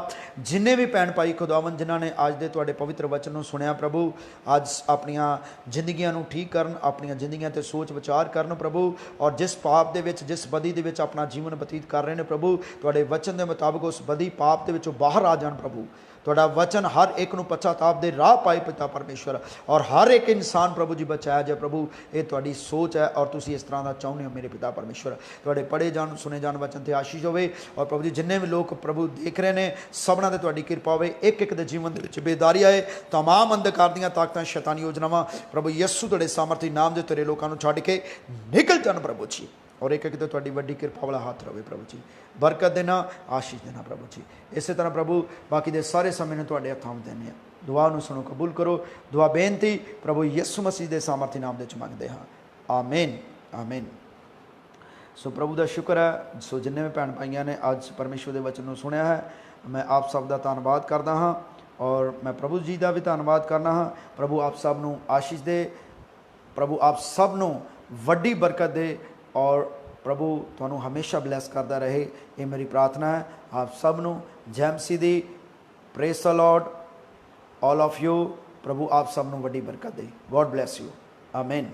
जिन्ने भी भैन भाई खुदावंद जिन्हां ने अज दे तुहाडे पवित्र वचन नूं सुनिया प्रभु, अज अपनियां जिंदगियां नूं ठीक करन, अपनियां जिंदगियां ते सोच विचार करन प्रभु, और जिस पाप दे विच, जिस बदी दे विच अपना जीवन बतीत कर रहे हैं प्रभु, तुहाडे वचन दे मुताबिक उस बदी पाप दे विचों बाहर आ जाण प्रभु। तुहाडा वचन हर एक नूं पश्चाताप दे राह पाए पिता परमेश्वर, और हर एक इंसान प्रभु जी बचाया जाए प्रभु। ये तुहाडी सोच है और तुसीं इस तरह का चाहुंदे हो मेरे पिता परमेश्वर। तुहाडे पढ़े जान सुने जान वचन ते आशीष होवे, और प्रभु जी जिन्ने भी लोग प्रभु देख रहे हैं सबना ते तुहाडी किरपा होवे। एक एक दे जीवन दे विच बेदारी आए, तमाम अंधकार दीआं ताकतां शैतानी योजनावां प्रभु यीशु तुहाडे सामर्थी नाम दे तेरे लोकां नूं छड्ड के निकल जाण प्रभु जी, और एक एक तो तुहाडी वड्डी किरपा वाला हाथ रहे प्रभु जी। बरकत देना, आशीष देना प्रभु जी। इस तरह प्रभु बाकी दे सारे समय ने तुहाडे हत्थां विच देने आ। दुआ नूं सुनो, कबूल करो। दुआ बेनती प्रभु यीशु मसीह दे सामर्थी नाम दे च मंगदे हां, आमीन आमीन। सो प्रभु का शुक्र है। सो जिन्ने भी भैन भाइयों ने अज परमेश्वर के वचन को सुनिया है, मैं आप सब का धन्नवाद करता हाँ, और मैं प्रभु जी का भी धन्नवाद करना हाँ। प्रभु आप सब नूं आशीष दे, प्रभु आप सब नूं वड्डी बरकत दे, और प्रभु तुहानू हमेशा ब्लैस करता रहे, ये मेरी प्रार्थना है। आप सब नूं जय मसीह दी, praise the lord, all of you. प्रभु आप सब नूं वड्डी बरकत दे। गॉड ब्लैस यू, आमीन।